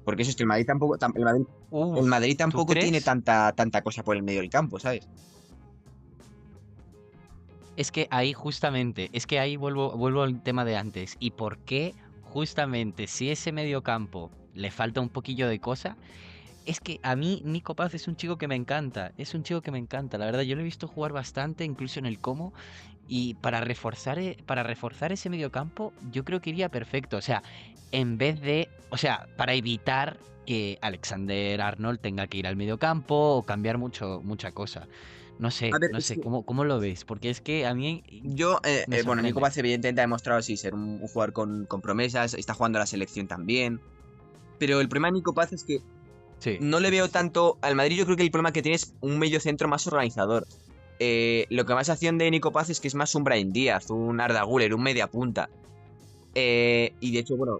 Porque eso es que el Madrid tampoco, el Uf, Madrid ¿tú tampoco tiene crees? tanta cosa por el medio del campo, ¿sabes? Es que ahí justamente, es que ahí vuelvo al tema de antes. ¿Y por qué justamente si ese mediocampo le falta un poquillo de cosa? Es que a mí Nico Paz es un chico que me encanta, es un chico que me encanta, la verdad yo lo he visto jugar bastante, incluso en el Como, y para reforzar ese mediocampo yo creo que iría perfecto, o sea, o sea, para evitar que Alexander Arnold tenga que ir al mediocampo o cambiar mucha cosa. No A sé, ver, no es sé, que ¿cómo lo ves? Porque es que a mí yo, me bueno, Nico sorprende. Paz evidentemente ha demostrado sí ser un jugador con promesas, está jugando a la selección también, pero el problema de Nico Paz es que Sí, no le sí, sí, veo sí. tanto al Madrid, yo creo que el problema que tiene es un medio centro más organizador. Lo que más acción de Nico Paz es que es más un Brahim Díaz, un Arda Güler, un media punta. Y de hecho, bueno,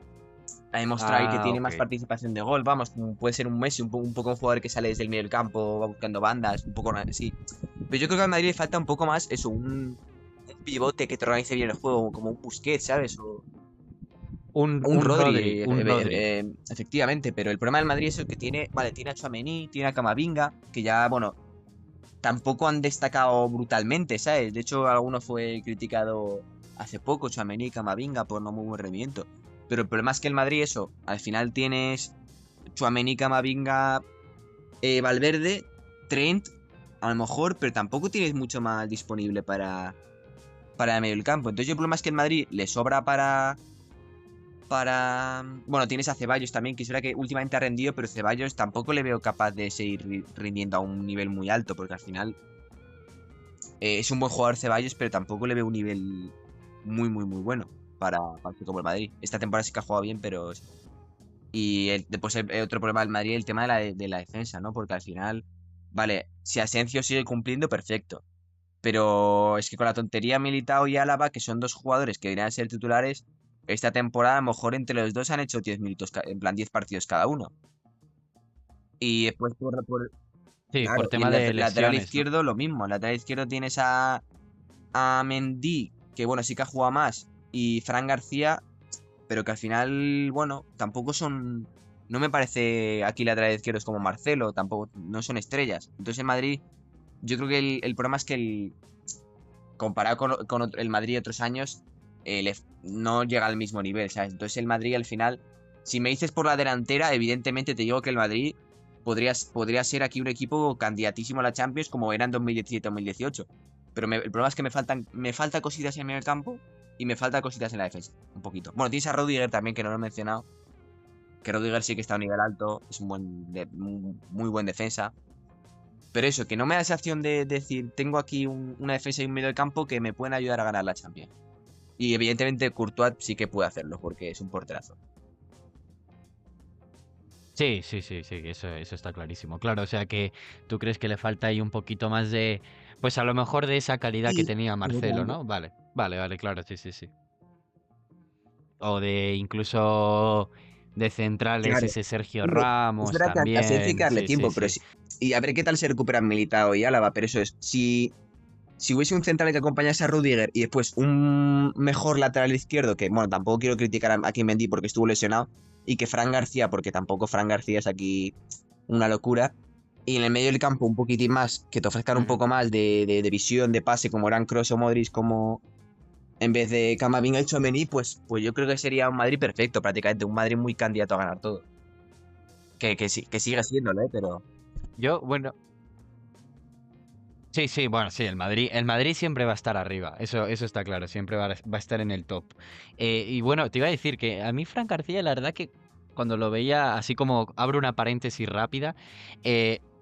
ha demostrado ahí que Ah, tiene ok. más participación de gol, vamos, como puede ser un Messi, un poco un jugador que sale desde el medio del campo, va buscando bandas, un poco así. Pero yo creo que al Madrid le falta un poco más eso, un pivote que te organice bien el juego, como un Busquets, ¿sabes? O un Un Rodri, Rodri, un Rodri. efectivamente, pero el problema del Madrid es el que tiene, vale, tiene a Tchouaméni, tiene a Camavinga, que ya, bueno, tampoco han destacado brutalmente, ¿sabes? De hecho, alguno fue criticado hace poco, Tchouaméni y Camavinga, por no muy buen rendimiento. Pero el problema es que el Madrid, eso, al final tienes Tchouaméni, Camavinga, Valverde, Trent, a lo mejor, pero tampoco tienes mucho más disponible para el medio del campo. Entonces, el problema es que el Madrid le sobra para. Bueno, tienes a Ceballos también, que es verdad que últimamente ha rendido, pero Ceballos tampoco le veo capaz de seguir rindiendo a un nivel muy alto, porque al final es un buen jugador Ceballos, pero tampoco le veo un nivel muy, muy, muy bueno para un equipo como el Madrid. Esta temporada sí que ha jugado bien, pero. Y después el otro problema del Madrid, el tema de la defensa, ¿no? Porque al final, vale, si Asensio sigue cumpliendo, perfecto. Pero es que con la tontería Militao y Álava, que son dos jugadores que deberían ser titulares, esta temporada a lo mejor entre los dos han hecho 10 minutos, en plan 10 partidos cada uno. Y después Sí, por claro, y tema el de lateral lesiones, ¿no? izquierdo lo mismo. El lateral izquierdo tienes a Mendy, que bueno, sí que ha jugado más, y Fran García, pero que al final, bueno, tampoco son. No me parece aquí lateral izquierdos como Marcelo, tampoco, no son estrellas. Entonces en Madrid, yo creo que el problema es que comparado con el Madrid de otros años, no llega al mismo nivel, ¿sabes? Entonces el Madrid al final, si me dices por la delantera, evidentemente te digo que el Madrid podría ser aquí un equipo candidatísimo a la Champions como era en 2017-2018. Pero el problema es que me falta cositas en el campo y me falta cositas en la defensa, un poquito. Bueno, tienes a Rudiger también, que no lo he mencionado, que Rudiger sí que está a un nivel alto, es un muy buen defensa. Pero eso, que no me da esa opción de decir, tengo aquí una defensa y un medio de campo que me pueden ayudar a ganar la Champions. Y evidentemente Courtois sí que puede hacerlo, porque es un porterazo. Sí, sí, sí, sí, eso está clarísimo. Claro, o sea que tú crees que le falta ahí un poquito más de, pues a lo mejor de esa calidad que Sí, tenía Marcelo, efectivamente. ¿no? Vale, vale, vale, claro, sí, sí, sí. O de incluso de centrales Claro. ese Sergio Hombre, es Ramos verdad que a Celta hay que también, darle sí, sí, tiempo, pero sí. sí. Y a ver qué tal se recuperan Militao y Álava, pero eso es, si hubiese un central que acompañase a Rudiger y después un mejor lateral izquierdo, que bueno, tampoco quiero criticar a Kim Mendy porque estuvo lesionado, y que Fran García, porque tampoco Fran García es aquí una locura, y en el medio del campo un poquitín más, que te ofrezcan un Ujú. poco más de visión, de pase, como eran Kroos o Modric, como en vez de Camavinga y Tchouaméni, pues yo creo que sería un Madrid perfecto, prácticamente, un Madrid muy candidato a ganar todo. Que sí, que sigue siéndolo, pero... Yo, bueno, sí, sí, bueno, sí, el Madrid siempre va a estar arriba, eso está claro, siempre va a estar en el top. Y bueno, te iba a decir que a mí Fran García, la verdad que cuando lo veía, así como abro una paréntesis rápida,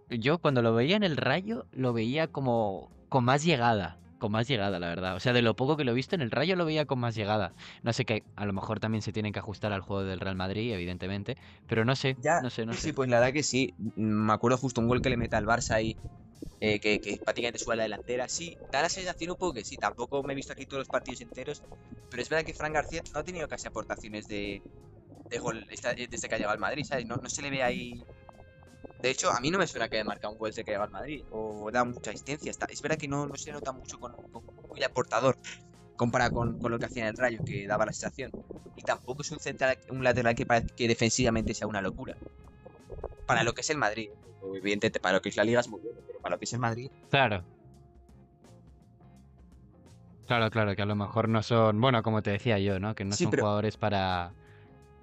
yo cuando lo veía en el Rayo, lo veía como con más llegada, la verdad. O sea, de lo poco que lo he visto en el Rayo, lo veía con más llegada. No sé que a lo mejor también se tienen que ajustar al juego del Real Madrid, evidentemente, pero no sé, Ya, no sé, no sí, sí, sé. pues la verdad que sí. Me acuerdo justo un gol que le mete al Barça ahí, que prácticamente sube a la delantera. Sí, da la sensación un poco que sí. Tampoco me he visto aquí todos los partidos enteros, pero es verdad que Fran García no ha tenido casi aportaciones de gol desde que ha llegado al Madrid, ¿sabes? No, no se le ve ahí. De hecho, a mí no me suena que haya marcado un gol desde que ha llegado al Madrid, o da mucha asistencia. Es verdad que no se nota mucho con muy aportador comparado con lo que hacía en el Rayo, que daba la sensación. Y tampoco es un central, un lateral que parece que defensivamente sea una locura para lo que es el Madrid. Evidentemente, para lo que es la liga es muy bueno, pero para lo que es el Madrid. Claro. Claro, claro, que a lo mejor no son, bueno, como te decía yo, ¿no? Que no Sí, son pero jugadores para,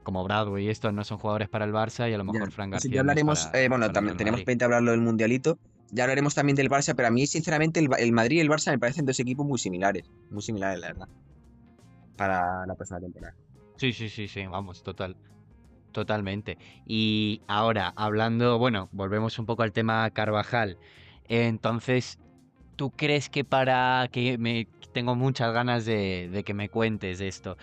como Bradway y estos no son jugadores para el Barça y a lo ya, mejor Fran eso ya García no es hablaremos. Bueno, para el también Real tenemos Madrid. pendiente hablarlo del Mundialito. Ya hablaremos también del Barça, pero a mí, sinceramente, el Madrid y el Barça me parecen dos equipos muy similares, la verdad, para la próxima temporada. Sí, sí, sí, sí, vamos, totalmente. Y ahora, hablando, bueno, volvemos un poco al tema Carvajal. Entonces, ¿tú crees que para que me tengo muchas ganas de que me cuentes de esto?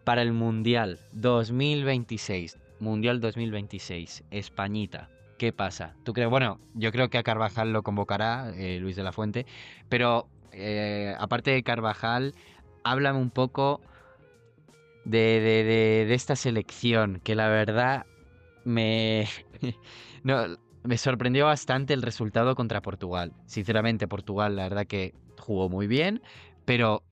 Para el Mundial 2026, Mundial 2026, Españita, ¿qué pasa? ¿Tú crees? Bueno, yo creo que a Carvajal lo convocará Luis de la Fuente, pero aparte de Carvajal, háblame un poco de esta selección, que la verdad me, no, me sorprendió bastante el resultado contra Portugal. Sinceramente, Portugal, la verdad que jugó muy bien, pero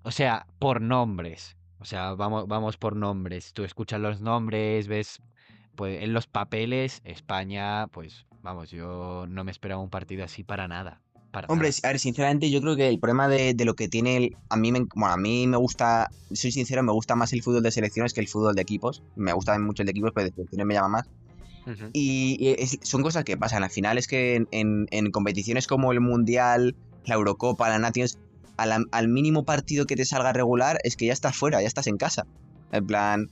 o sea, por nombres. O sea, vamos por nombres. Tú escuchas los nombres, ves, pues en los papeles, España, pues vamos, yo no me esperaba un partido así para nada. Para Hombre, nada. a ver, sinceramente, yo creo que el problema de lo que tiene bueno, a mí me gusta, soy sincero, me gusta más el fútbol de selecciones que el fútbol de equipos. Me gusta mucho el de equipos, pero de selecciones me llama más. Ujú. Y son cosas que pasan. Al final es que en competiciones como el Mundial, la Eurocopa, la Nations, al mínimo partido que te salga regular, es que ya estás fuera, ya estás en casa. En plan,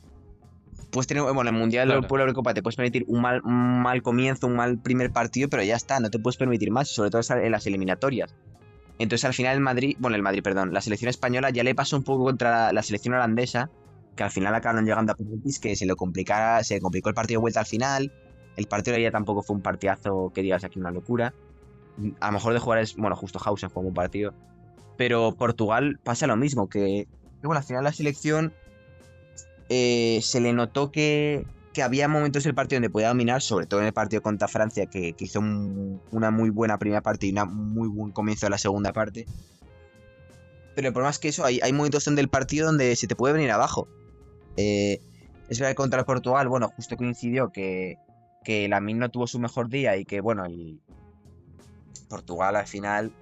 puedes tener, bueno, el Mundial o Claro, la Eurocopa te puedes permitir un mal comienzo, un mal primer partido, pero ya está, no te puedes permitir más, sobre todo en las eliminatorias. Entonces al final el Madrid, perdón, la selección española ya le pasó un poco contra la selección holandesa, que al final acabaron llegando a penaltis, que se le complicó el partido de vuelta al final. El partido de ida tampoco fue un partidazo que digas aquí una locura. A lo mejor de jugar es, bueno, justo Hausen jugó un partido. Pero Portugal pasa lo mismo, que bueno, al final la selección se le notó que había momentos del partido donde podía dominar, sobre todo en el partido contra Francia, que hizo una muy buena primera parte y un muy buen comienzo de la segunda parte. Pero el problema es que eso, hay momentos en el partido donde se te puede venir abajo. Eh, es verdad que contra el Portugal, bueno, justo coincidió que Lamine no tuvo su mejor día y que, bueno, el Portugal al final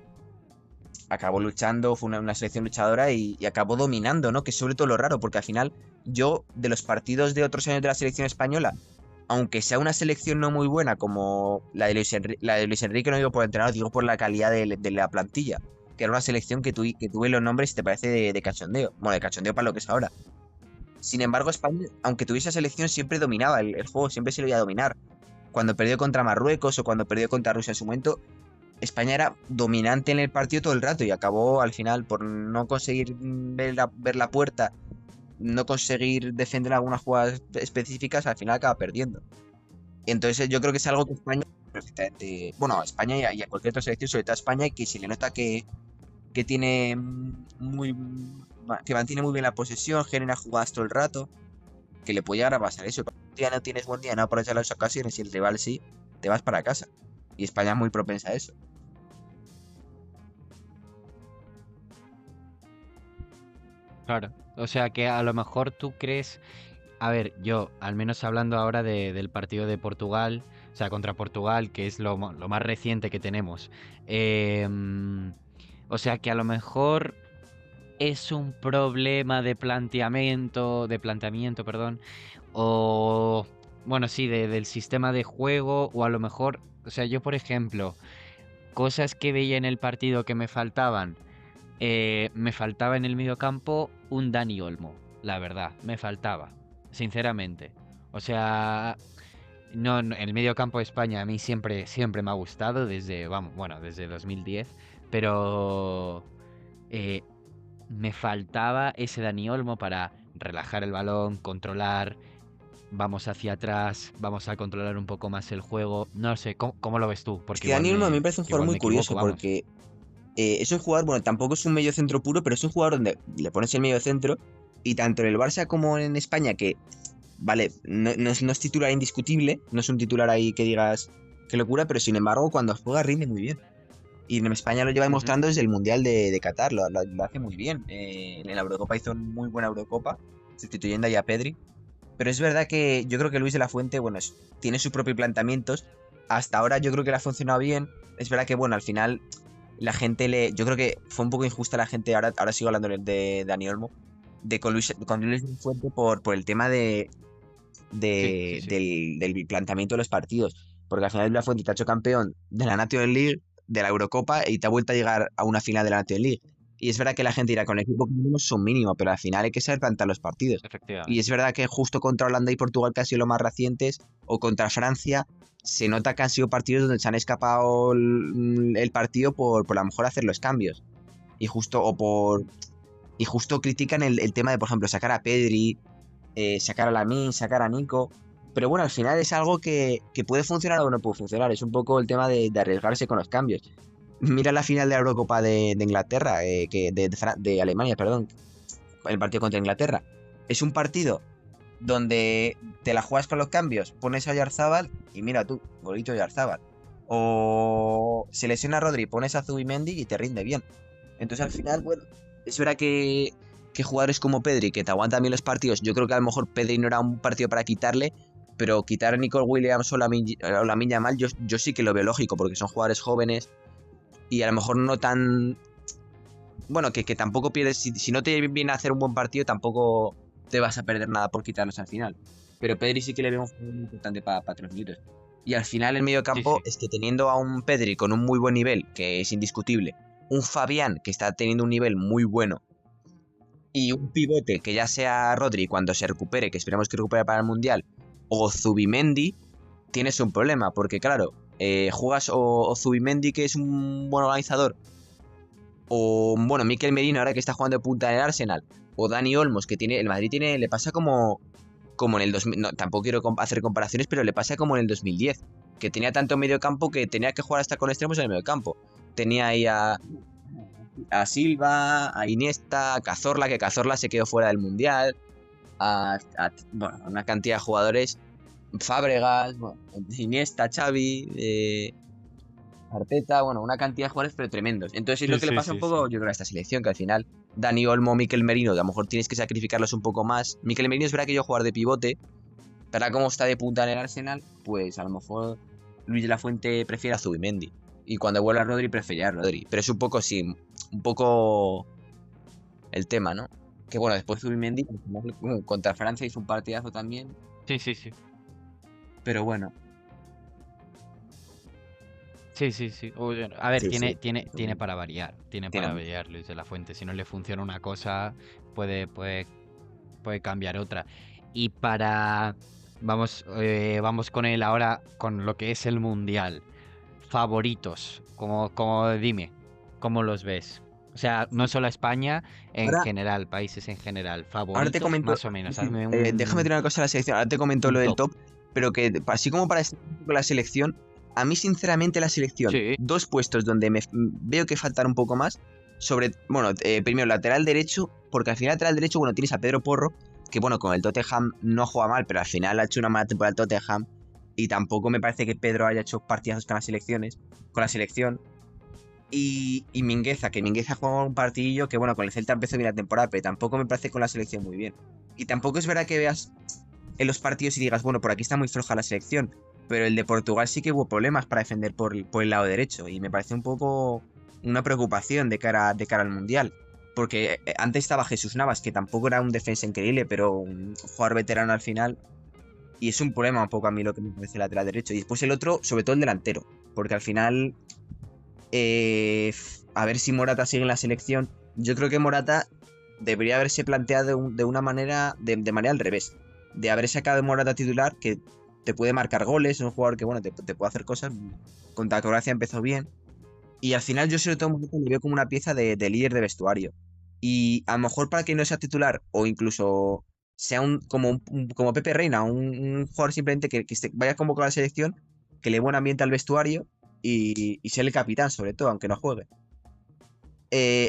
acabó luchando, fue una selección luchadora y acabó dominando, ¿no? Que es sobre todo lo raro, porque al final yo, de los partidos de otros años de la selección española, aunque sea una selección no muy buena como la de Luis Enrique, no digo por el entrenador, digo por la calidad de la plantilla, que era una selección que tuve los nombres y te parece de cachondeo. Bueno, de cachondeo para lo que es ahora. Sin embargo, España, aunque tuviese esa selección, siempre dominaba el juego, siempre se lo iba a dominar. Cuando perdió contra Marruecos o cuando perdió contra Rusia en su momento, España era dominante en el partido todo el rato y acabó al final por no conseguir ver la puerta, no conseguir defender algunas jugadas específicas, al final acaba perdiendo. Entonces yo creo que es algo que España perfectamente, bueno, a España y a cualquier otra selección, sobre todo a España, que si le nota que tiene que mantiene muy bien la posesión, genera jugadas todo el rato, que le puede llegar a pasar eso. Un día no tienes buen día, no aprovechas las ocasiones y el rival sí, te vas para casa. Y España es muy propensa a eso. Claro. O sea que a lo mejor tú crees, a ver, yo, al menos hablando ahora del partido de Portugal, o sea, contra Portugal, que es lo más reciente que tenemos. O sea que a lo mejor es un problema de planteamiento, perdón, o, bueno, sí, del sistema de juego, o a lo mejor, o sea, yo por ejemplo, cosas que veía en el partido que me faltaba en el mediocampo un Dani Olmo, la verdad, me faltaba, sinceramente. O sea, no, el mediocampo de España a mí siempre me ha gustado desde, vamos, bueno, desde 2010, pero eh, me faltaba ese Dani Olmo para relajar el balón, controlar, vamos hacia atrás, vamos a controlar un poco más el juego. No sé, ¿cómo lo ves tú? Es Porque que Dani Olmo a mí me parece un jugador igual muy me equivoco, curioso vamos. porque es un jugador, bueno, tampoco es un medio centro puro, pero es un jugador donde le pones el medio centro y tanto en el Barça como en España, que, vale, no es titular indiscutible, no es un titular ahí que digas qué locura, pero sin embargo cuando juega rinde muy bien. Y en España lo lleva Ujú, demostrando desde el Mundial de Qatar, lo hace muy bien. En la Eurocopa hizo una muy buena Eurocopa, sustituyendo ahí a Pedri. Pero es verdad que yo creo que Luis de la Fuente, bueno, tiene sus propios planteamientos. Hasta ahora yo creo que le ha funcionado bien. Es verdad que, bueno, al final la gente yo creo que fue un poco injusta la gente, ahora sigo hablando de Dani Olmo, con Luis de la Fuente por el tema sí, sí, sí, del planteamiento de los partidos. Porque al final de la Fuente te ha hecho campeón de la National League, de la Eurocopa y te ha vuelto a llegar a una final de la National League. Y es verdad que la gente irá con el equipo que tenemos es un mínimo, pero al final hay que saber plantar los partidos. Y es efectivamente. verdad que justo contra Holanda y Portugal, que han sido los más recientes, o contra Francia, se nota que han sido partidos donde se han escapado el partido por a lo mejor hacer los cambios. Y justo, y justo critican el tema de, por ejemplo, sacar a Pedri, sacar a Lamine, sacar a Nico. Pero bueno, al final es algo que puede funcionar o no puede funcionar. Es un poco el tema de arriesgarse con los cambios. Mira la final de la Eurocopa de Inglaterra, de Alemania, perdón, el partido contra Inglaterra. Es un partido donde te la juegas con los cambios, pones a Yarzábal y mira tú, golito Yarzábal. O se lesiona a Rodri, pones a Zubimendi y te rinde bien. Entonces al final, bueno, es verdad que jugadores como Pedri, que te aguantan bien los partidos, yo creo que a lo mejor Pedri no era un partido para quitarle, pero quitar a Nicole Williams o Lamine Yamal, yo sí que lo veo lógico, porque son jugadores jóvenes y a lo mejor no tan... Bueno, que tampoco pierdes, si no te viene a hacer un buen partido, tampoco te vas a perder nada por quitarlos al final. Pero Pedri sí que le vemos muy importante para 3 minutos. Y al final el medio Sí, campo sí. es que teniendo a un Pedri con un muy buen nivel, que es indiscutible, un Fabián que está teniendo un nivel muy bueno, y un pivote que ya sea Rodri cuando se recupere, que esperemos que recupere para el Mundial, o Zubimendi, tienes un problema, porque claro, juegas o Zubimendi, que es un buen organizador, o bueno, Mikel Merino ahora que está jugando de punta en el Arsenal, o Dani Olmos, que tiene, el Madrid tiene, le pasa como en el 2000, no, tampoco quiero hacer comparaciones, pero le pasa como en el 2010, que tenía tanto medio campo que tenía que jugar hasta con extremos en el medio campo. Tenía ahí a Silva, a Iniesta, a Cazorla, que Cazorla se quedó fuera del Mundial, bueno, una cantidad de jugadores, Fábregas, bueno, Iniesta, Xavi, Arteta, bueno, una cantidad de jugadores pero tremendos. Entonces es Sí, lo que le sí, pasa un sí, poco, sí. yo creo, a esta selección, que al final Dani Olmo, Mikel Merino, que a lo mejor tienes que sacrificarlos un poco más. Mikel Merino es verdad que yo jugar de pivote, pero como está de punta en el Arsenal, pues a lo mejor Luis de la Fuente prefiere a Zubimendi. Y cuando vuelva a Rodri, preferirá a Rodri. Pero es un poco, sí, un poco el tema, ¿no? Que bueno, después Zubimendi al final, contra Francia hizo un partidazo también. Sí, sí, sí. Pero bueno, Sí, sí, sí. Oye, a ver, sí, tiene, sí. tiene, tiene para variar. Tiene Tiene para mucho. variar Luis de la Fuente. Si no le funciona una cosa, puede cambiar otra. Y para. Vamos con él ahora, con lo que es el Mundial. Favoritos. Dime, ¿cómo los ves? O sea, no solo a España, en Ahora, general, países en general. ahora te Favoritos, comento. más o Sí, menos. sí. Hazme Déjame tirar una cosa a la selección. Ahora te comento un lo del top. top. pero que así como para estar con la selección, a mí sinceramente la selección, Sí. dos puestos donde veo que faltan un poco más, bueno, primero lateral derecho, porque al final lateral derecho, bueno, tienes a Pedro Porro, que bueno, con el Tottenham no juega mal, pero al final ha hecho una mala temporada el Tottenham, y tampoco me parece que Pedro haya hecho partidazos con la selección. Y Mingueza, que Mingueza juega un partidillo que, bueno, con el Celta empezó bien la temporada, pero tampoco me parece con la selección muy bien. Y tampoco es verdad que veas en los partidos y digas, bueno, por aquí está muy floja la selección, pero el de Portugal sí que hubo problemas para defender por el lado derecho, y me parece un poco una preocupación de cara al Mundial. Porque antes estaba Jesús Navas, que tampoco era un defensa increíble, pero un jugador veterano al final. Y es un problema un poco a mí lo que me parece el lateral derecho. Y después el otro, sobre todo el delantero. Porque al final a ver si Morata sigue en la selección. Yo creo que Morata debería haberse planteado de una manera, de manera al revés. De haber sacado a Morata titular, que te puede marcar goles, es un jugador que, bueno, te puede hacer cosas. Contra Croacia empezó bien. Y al final yo sobre todo Morata le veo como una pieza de líder de vestuario. Y a lo mejor para que no sea titular, o incluso sea como Pepe Reina, un jugador simplemente que vaya convocado a la selección, que le dé buen ambiente al vestuario y sea el capitán, sobre todo, aunque no juegue.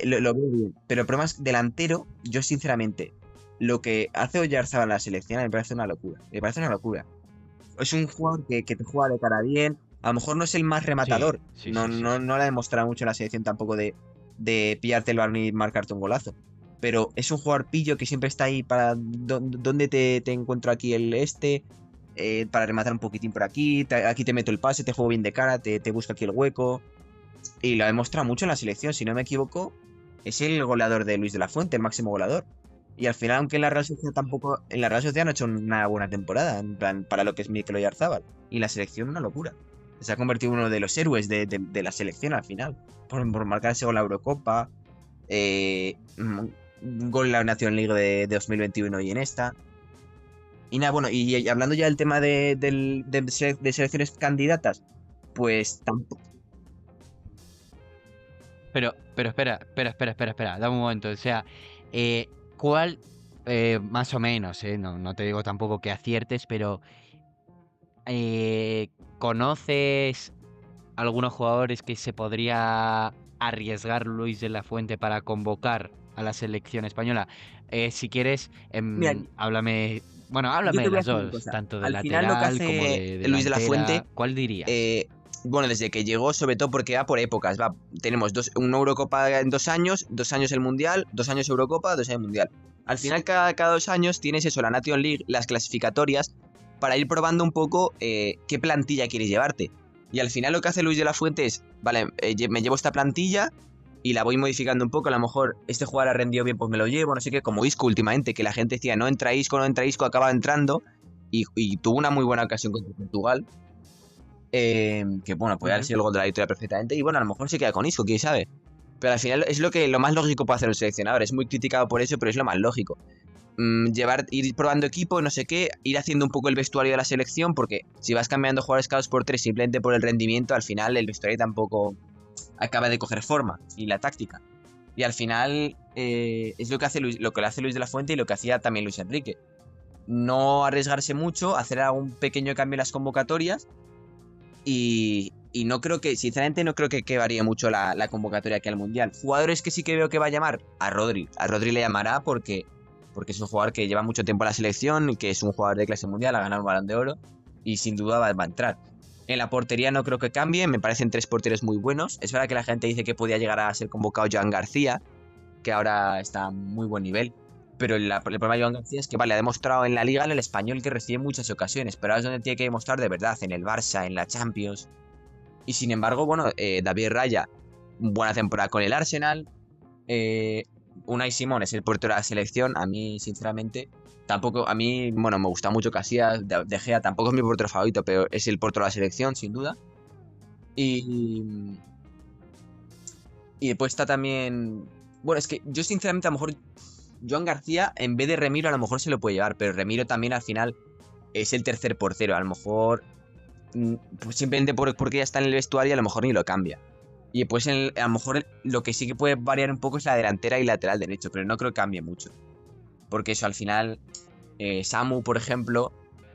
Lo veo bien. Pero el problema es delantero, yo sinceramente, lo que hace Oyarzabal en la selección me parece una locura. Me parece una locura. Es un jugador que te juega de cara bien. A lo mejor no es el más Sí, rematador. sí, No, sí, sí. no, no la ha demostrado mucho en la selección tampoco de pillarte el balón y marcarte un golazo. Pero es un jugador pillo que siempre está ahí para dónde te encuentro aquí para rematar un poquitín por aquí. Aquí te meto el pase, te juego bien de cara, te busco aquí el hueco. Y lo ha demostrado mucho en la selección, si no me equivoco, es el goleador de Luis de la Fuente, el máximo goleador. Y al final, aunque en la Real Sociedad tampoco, en la Real Sociedad no ha hecho una buena temporada, en plan, para lo que es Mikel Oyarzabal. Y la selección, una locura. Se ha convertido en uno de los héroes de la selección al final. Por marcar ese gol a la Eurocopa, un gol en la National League de 2021 y en esta. Y nada, bueno, y hablando ya del tema de selecciones candidatas, pues tampoco. Pero espera, dame un momento. O sea, ¿cuál, más o menos, no, no te digo tampoco que aciertes, pero eh, ¿conoces algunos jugadores que se podría arriesgar Luis de la Fuente para convocar a la selección española? Si quieres, Mira, háblame, bueno, yo háblame te de voy a las decir una dos, cosa. tanto de Al final lo que lateral como hace de Luis de la delantera. Fuente, ¿Cuál dirías? eh, bueno, desde que llegó, sobre todo porque va por épocas, tenemos una Eurocopa en 2 años, 2 años el Mundial, 2 años Eurocopa, 2 años Mundial. Al final, cada 2 años tienes eso, la Nation League, las clasificatorias, para ir probando un poco qué plantilla quieres llevarte. Y al final lo que hace Luis de la Fuente es, vale, me llevo esta plantilla y la voy modificando un poco. A lo mejor este jugador ha rendido bien, pues me lo llevo, no sé qué, como Isco últimamente, que la gente decía, no entra Isco, no entra Isco, acaba entrando y tuvo una muy buena ocasión contra Portugal. Que bueno, puede haber Ujú. sido el gol de la victoria perfectamente. Y bueno, a lo mejor se queda con Isco, quién sabe. Pero al final es lo más lógico puede hacer un seleccionador. Es muy criticado por eso, pero es lo más lógico. Ir probando equipo, no sé qué, ir haciendo un poco el vestuario de la selección, porque si vas cambiando jugadores cada 2 por 3 simplemente por el rendimiento, al final el vestuario tampoco acaba de coger forma y la táctica. Y al final es lo que hace lo que le hace Luis de la Fuente y lo que hacía también Luis Enrique. No arriesgarse mucho, hacer algún pequeño cambio en las convocatorias y no creo que, sinceramente, no creo que varíe mucho la convocatoria aquí al Mundial. Jugadores que sí que veo que va a llamar a Rodri. A Rodri le llamará porque es un jugador que lleva mucho tiempo en la selección y que es un jugador de clase mundial, ha ganado un Balón de Oro y sin duda va a entrar. En la portería no creo que cambie, me parecen 3 porteros muy buenos. Es verdad que la gente dice que podía llegar a ser convocado Joan García, que ahora está a muy buen nivel. Pero el problema de Joan García es que, vale, ha demostrado en la Liga, en el Español, que recibe muchas ocasiones, pero ahora es donde tiene que demostrar de verdad, en el Barça, en la Champions. Y sin embargo, bueno, David Raya, buena temporada con el Arsenal. Unai Simón es el portero de la selección. A mí, sinceramente, tampoco. A mí, bueno, me gusta mucho Casillas. De Gea tampoco es mi portero favorito, pero es el portero de la selección, sin duda. Y, y después está también. Bueno, es que yo, sinceramente, a lo mejor Joan García, en vez de Remiro, a lo mejor se lo puede llevar, pero Remiro también al final es el tercer portero. A lo mejor, pues simplemente porque ya está en el vestuario, a lo mejor ni lo cambia. Y pues a lo mejor lo que sí que puede variar un poco es la delantera y lateral derecho, pero no creo que cambie mucho. Porque eso al final, Samu, por ejemplo,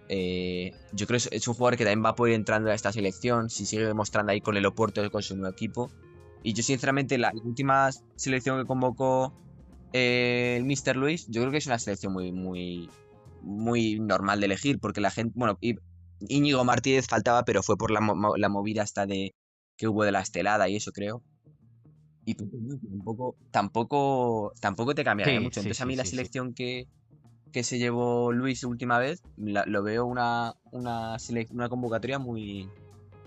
Yo creo que es un jugador que también va a poder ir entrando a esta selección si sigue demostrando ahí con el Oporto, con su nuevo equipo. Y yo, sinceramente, la última selección que convocó el Mr. Luis, yo creo que es una selección muy normal de elegir, porque la gente, bueno, Íñigo Martínez faltaba, pero fue por la movida hasta de que hubo de la estelada y eso, creo. Y tampoco te cambiaría Sí, mucho. sí, Entonces, a sí, mí la sí, sí. selección que se llevó Luis última vez, lo veo una convocatoria muy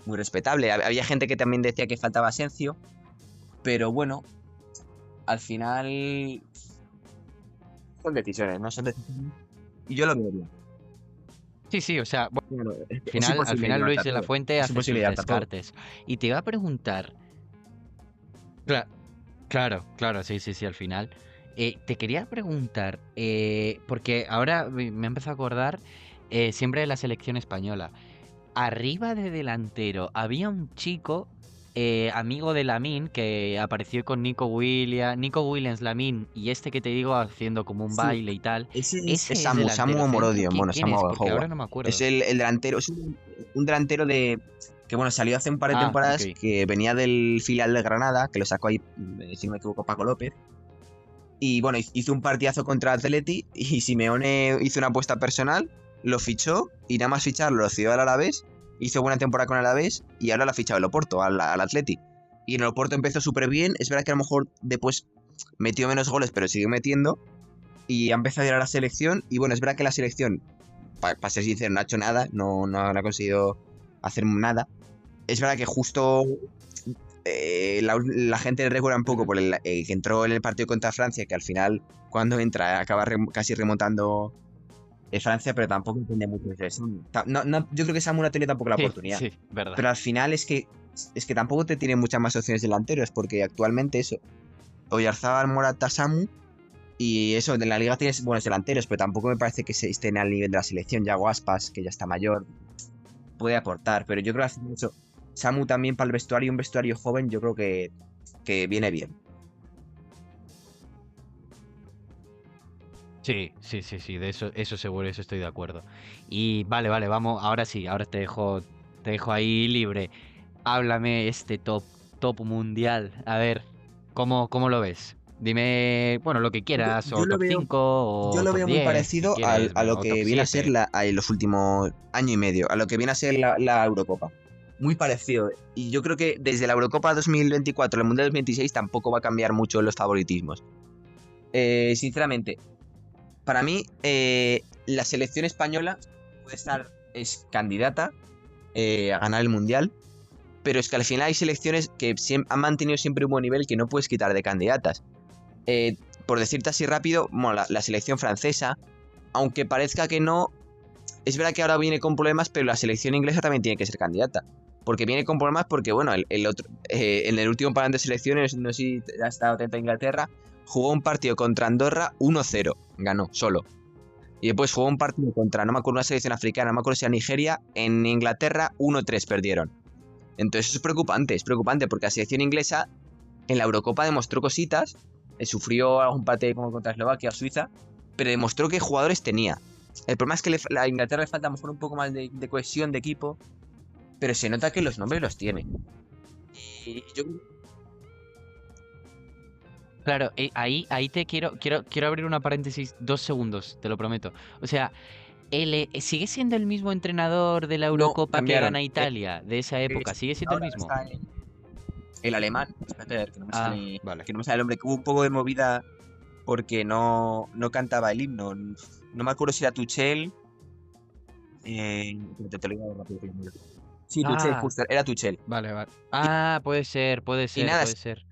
respetable. Había gente que también decía que faltaba Asensio, pero bueno, al final son decisiones, ¿no? Son decisiones. Y yo lo veo bien. Sí, sí, o sea, bueno, Claro, es al imposible final llevarte Luis a de la todo. Fuente Es hace imposible sus llevarte a todo. descartes. Y te iba a preguntar, cla- claro, claro, sí, sí, sí, al final. Te quería preguntar, porque ahora me he empezado a acordar siempre de la selección española. Arriba de delantero había un chico, amigo de Lamine, que apareció con Nico Williams, Lamine, y este que te digo haciendo como un Sí, baile y tal. ese es ¿Ese es Samu delantero centro? Omorodion, bueno, ¿Quién Samu es? Porque Howard. ahora no me Es acuerdo. el delantero, es un delantero que bueno, salió hace un par de Ah, ok. temporadas, que venía del filial de Granada, que lo sacó ahí, si no me equivoco, Paco López. Y bueno, hizo un partidazo contra Atleti y Simeone hizo una apuesta personal, lo fichó y nada más ficharlo lo cedió al Alavés, hizo buena temporada con el Alavés y ahora lo ha fichado el Oporto, al Atleti. Y en el Oporto empezó súper bien, es verdad que a lo mejor después metió menos goles, pero siguió metiendo y ha empezado a ir a la selección. Y bueno, es verdad que la selección, para ser sincero, no ha hecho nada, no ha conseguido hacer nada. Es verdad que justo la gente le recuerda un poco Ujú. por que entró en el partido contra Francia, que al final, cuando entra, acaba casi remontando Francia, pero tampoco entiende mucho de eso. Yo creo que Samu no ha tenido tampoco la Sí, oportunidad. sí, verdad. Pero al final es que tampoco te tiene muchas más opciones delanteros, porque actualmente eso, Oyarzabal, Morata, Samu, y eso, en la liga tienes buenos delanteros, pero tampoco me parece que se estén al nivel de la selección. Ya Aspas, que ya está mayor, puede aportar, pero yo creo que eso, Samu también para el vestuario, un vestuario joven, yo creo que viene bien. Sí, sí, sí, sí, de eso seguro, eso estoy de acuerdo. Y vale, vale, vamos, ahora sí, ahora te dejo ahí libre. Háblame este top mundial. A ver, ¿cómo lo ves? Dime, bueno, lo que Yo, quieras, yo o lo top veo, 5 yo o lo top veo muy 10 si parecido quieres, a lo o top que viene a ser 7. en los últimos año y medio, a lo que viene a ser la Eurocopa. Muy parecido. Y yo creo que desde la Eurocopa 2024 al Mundial 2026 tampoco va a cambiar mucho los favoritismos. Sinceramente, para mí, la selección española es candidata a ganar el Mundial, pero es que al final hay selecciones que han mantenido siempre un buen nivel que no puedes quitar de candidatas. Por decirte así rápido, bueno, la selección francesa, aunque parezca que no, es verdad que ahora viene con problemas, pero la selección inglesa también tiene que ser candidata. Porque viene con problemas porque, bueno, en el último parón de selecciones, no sé si ha estado atento a Inglaterra, jugó un partido contra Andorra 1-0, ganó solo. Y después jugó un partido contra, no me acuerdo, una selección africana, no me acuerdo si era Nigeria, en Inglaterra 1-3 perdieron. Entonces eso es preocupante porque la selección inglesa en la Eurocopa demostró cositas, sufrió algún empate como contra Eslovaquia o Suiza, pero demostró que jugadores tenía. El problema es que a Inglaterra le falta a lo mejor un poco más de cohesión de equipo, pero se nota que los nombres los tiene. Y yo Claro, ahí te quiero abrir una paréntesis 2 segundos, te lo prometo. O sea, ¿sigue siendo el mismo entrenador de la no Eurocopa que cambiaron. gana Italia de esa época? ¿Sigue siendo el Ahora mismo? está el alemán, espérate, a ver, Ah, vale. que no me sale el nombre, que hubo un poco de movida porque no cantaba el himno. No me acuerdo si era Tuchel. Te lo digo rápido. Sí, Tuchel, Ah, justo, era Tuchel. vale, vale. Ah, puede ser, puede Y ser, nada, puede ser.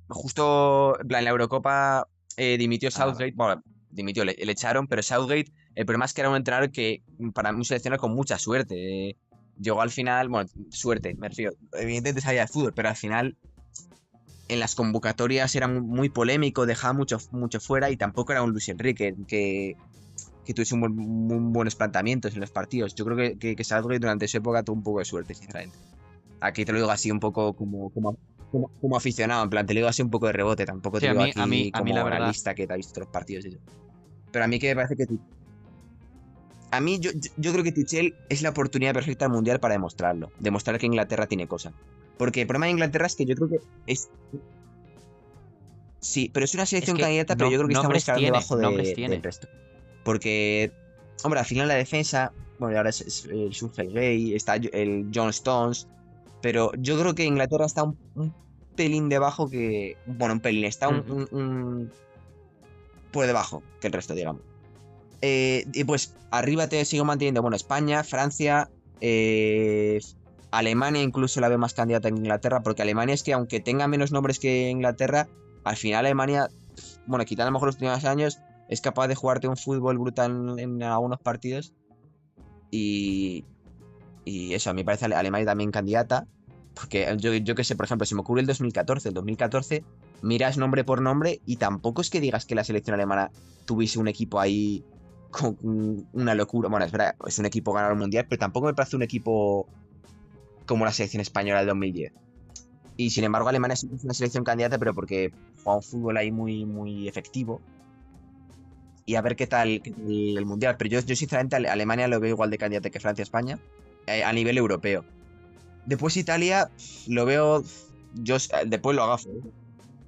justo en plan, en la Eurocopa dimitió Ah, vale. Southgate. Bueno, dimitió, le echaron, pero Southgate, el problema es que era un entrenador que para un seleccionador con mucha suerte. Llegó al final, bueno, suerte, me refiero. Evidentemente sabía de fútbol, pero al final en las convocatorias era muy polémico, dejaba mucho fuera y tampoco era un Luis Enrique que tuviese muy buenos planteamientos en los partidos. Yo creo que Southgate durante su época tuvo un poco de suerte, sinceramente. Aquí te lo digo así un poco como aficionado, en plan, te lo digo así un poco de rebote, tampoco te Sí, lo digo aquí a mí la como verdad. analista que te ha visto los partidos y eso. Pero a mí que me parece que A mí, yo creo que Tuchel es la oportunidad perfecta al Mundial para demostrarlo. Demostrar que Inglaterra tiene cosa. Porque el problema de Inglaterra es que yo creo que es. Sí, pero es una Es selección que candidata, pero yo creo que está un nombres escalón tiene, debajo nombres del tiene. resto. Porque, hombre, al final la defensa, bueno, ahora es el Gay, está el John Stones, pero yo creo que Inglaterra está un pelín debajo que. Bueno, un pelín, está Ujú. por debajo que el resto, digamos. Y pues arriba te sigo manteniendo, bueno, España, Francia, eh, Alemania incluso la veo más candidata que Inglaterra, porque Alemania es que aunque tenga menos nombres que Inglaterra, al final Alemania, bueno, quitando a lo mejor los primeros años, es capaz de jugarte un fútbol brutal en algunos partidos y, y eso, a mí me parece Alemania también candidata, porque yo que sé, por ejemplo, se me ocurre el 2014 miras nombre por nombre y tampoco es que digas que la selección alemana tuviese un equipo ahí con una locura. Bueno, es verdad, es un equipo ganador mundial, pero tampoco me parece un equipo como la selección española del 2010. Y sin embargo, Alemania es una selección candidata, pero porque juega un fútbol ahí muy, muy efectivo. Y a ver qué tal el mundial. Pero yo sinceramente, Alemania lo veo igual de candidata que Francia, España, a nivel europeo. Después Italia, lo veo. Después lo agafo.